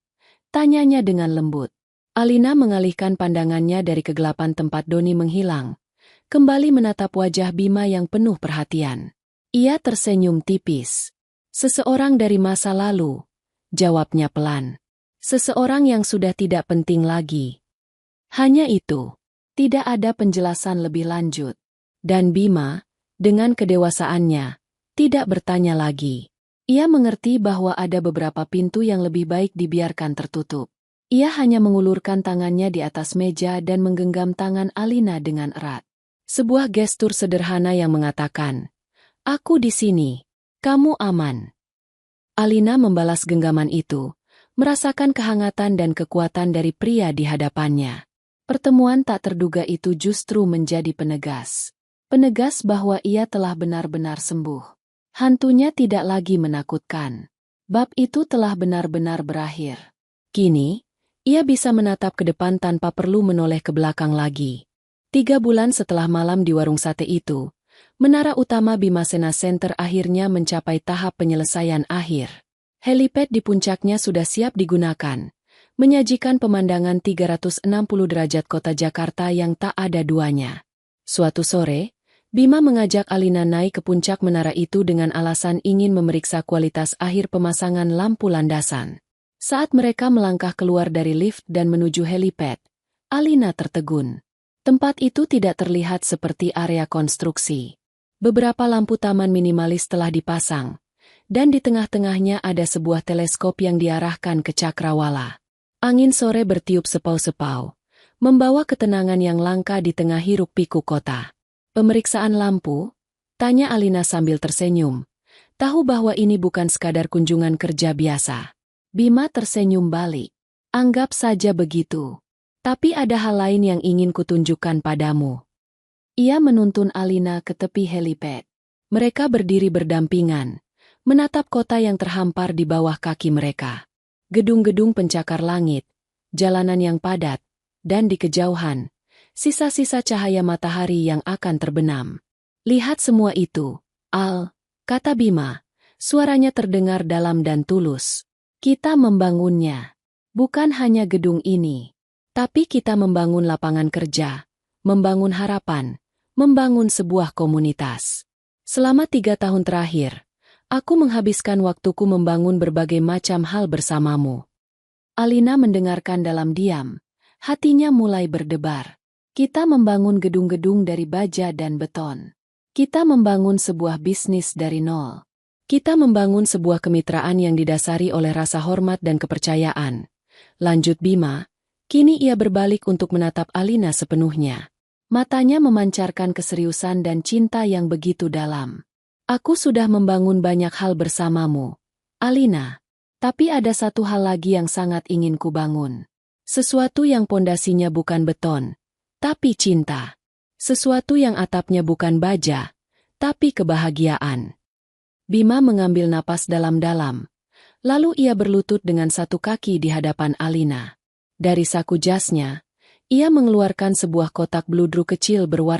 tanyanya dengan lembut. Alina mengalihkan pandangannya dari kegelapan tempat Doni menghilang, kembali menatap wajah Bima yang penuh perhatian. Ia tersenyum tipis. "Seseorang dari masa lalu," jawabnya pelan. "Seseorang yang sudah tidak penting lagi." Hanya itu. Tidak ada penjelasan lebih lanjut. Dan Bima, dengan kedewasaannya, tidak bertanya lagi. Ia mengerti bahwa ada beberapa pintu yang lebih baik dibiarkan tertutup. Ia hanya mengulurkan tangannya di atas meja dan menggenggam tangan Alina dengan erat. Sebuah gestur sederhana yang mengatakan, "Aku di sini, kamu aman." Alina membalas genggaman itu, merasakan kehangatan dan kekuatan dari pria di hadapannya. Pertemuan tak terduga itu justru menjadi penegas. Penegas bahwa ia telah benar-benar sembuh. Hantunya tidak lagi menakutkan. Bab itu telah benar-benar berakhir. Kini, ia bisa menatap ke depan tanpa perlu menoleh ke belakang lagi. 3 bulan setelah malam di warung sate itu, menara utama Bimasena Center akhirnya mencapai tahap penyelesaian akhir. Helipad di puncaknya sudah siap digunakan, menyajikan pemandangan 360 derajat kota Jakarta yang tak ada duanya. Suatu sore, Bima mengajak Alina naik ke puncak menara itu dengan alasan ingin memeriksa kualitas akhir pemasangan lampu landasan. Saat mereka melangkah keluar dari lift dan menuju helipad, Alina tertegun. Tempat itu tidak terlihat seperti area konstruksi. Beberapa lampu taman minimalis telah dipasang, dan di tengah-tengahnya ada sebuah teleskop yang diarahkan ke cakrawala. Angin sore bertiup sepau-sepau, membawa ketenangan yang langka di tengah hiruk-pikuk kota. "Pemeriksaan lampu?" tanya Alina sambil tersenyum. Tahu bahwa ini bukan sekadar kunjungan kerja biasa. Bima tersenyum balik. "Anggap saja begitu. Tapi ada hal lain yang ingin kutunjukkan padamu." Ia menuntun Alina ke tepi helipad. Mereka berdiri berdampingan, menatap kota yang terhampar di bawah kaki mereka. Gedung-gedung pencakar langit, jalanan yang padat, dan di kejauhan, sisa-sisa cahaya matahari yang akan terbenam. "Lihat semua itu, Al," kata Bima. Suaranya terdengar dalam dan tulus. "Kita membangunnya. Bukan hanya gedung ini. Tapi kita membangun lapangan kerja, membangun harapan, membangun sebuah komunitas. Selama 3 tahun terakhir, aku menghabiskan waktuku membangun berbagai macam hal bersamamu." Alina mendengarkan dalam diam. Hatinya mulai berdebar. Kita membangun gedung-gedung dari baja dan beton. Kita membangun sebuah bisnis dari nol. Kita membangun sebuah kemitraan yang didasari oleh rasa hormat dan kepercayaan. Lanjut Bima, kini ia berbalik untuk menatap Alina sepenuhnya. Matanya memancarkan keseriusan dan cinta yang begitu dalam. Aku sudah membangun banyak hal bersamamu, Alina. Tapi ada satu hal lagi yang sangat ingin kubangun. Sesuatu yang pondasinya bukan beton, tapi cinta. Sesuatu yang atapnya bukan baja, tapi kebahagiaan. Bima mengambil napas dalam-dalam. Lalu ia berlutut dengan satu kaki di hadapan Alina. Dari saku jasnya, ia mengeluarkan sebuah kotak bludru kecil berwarna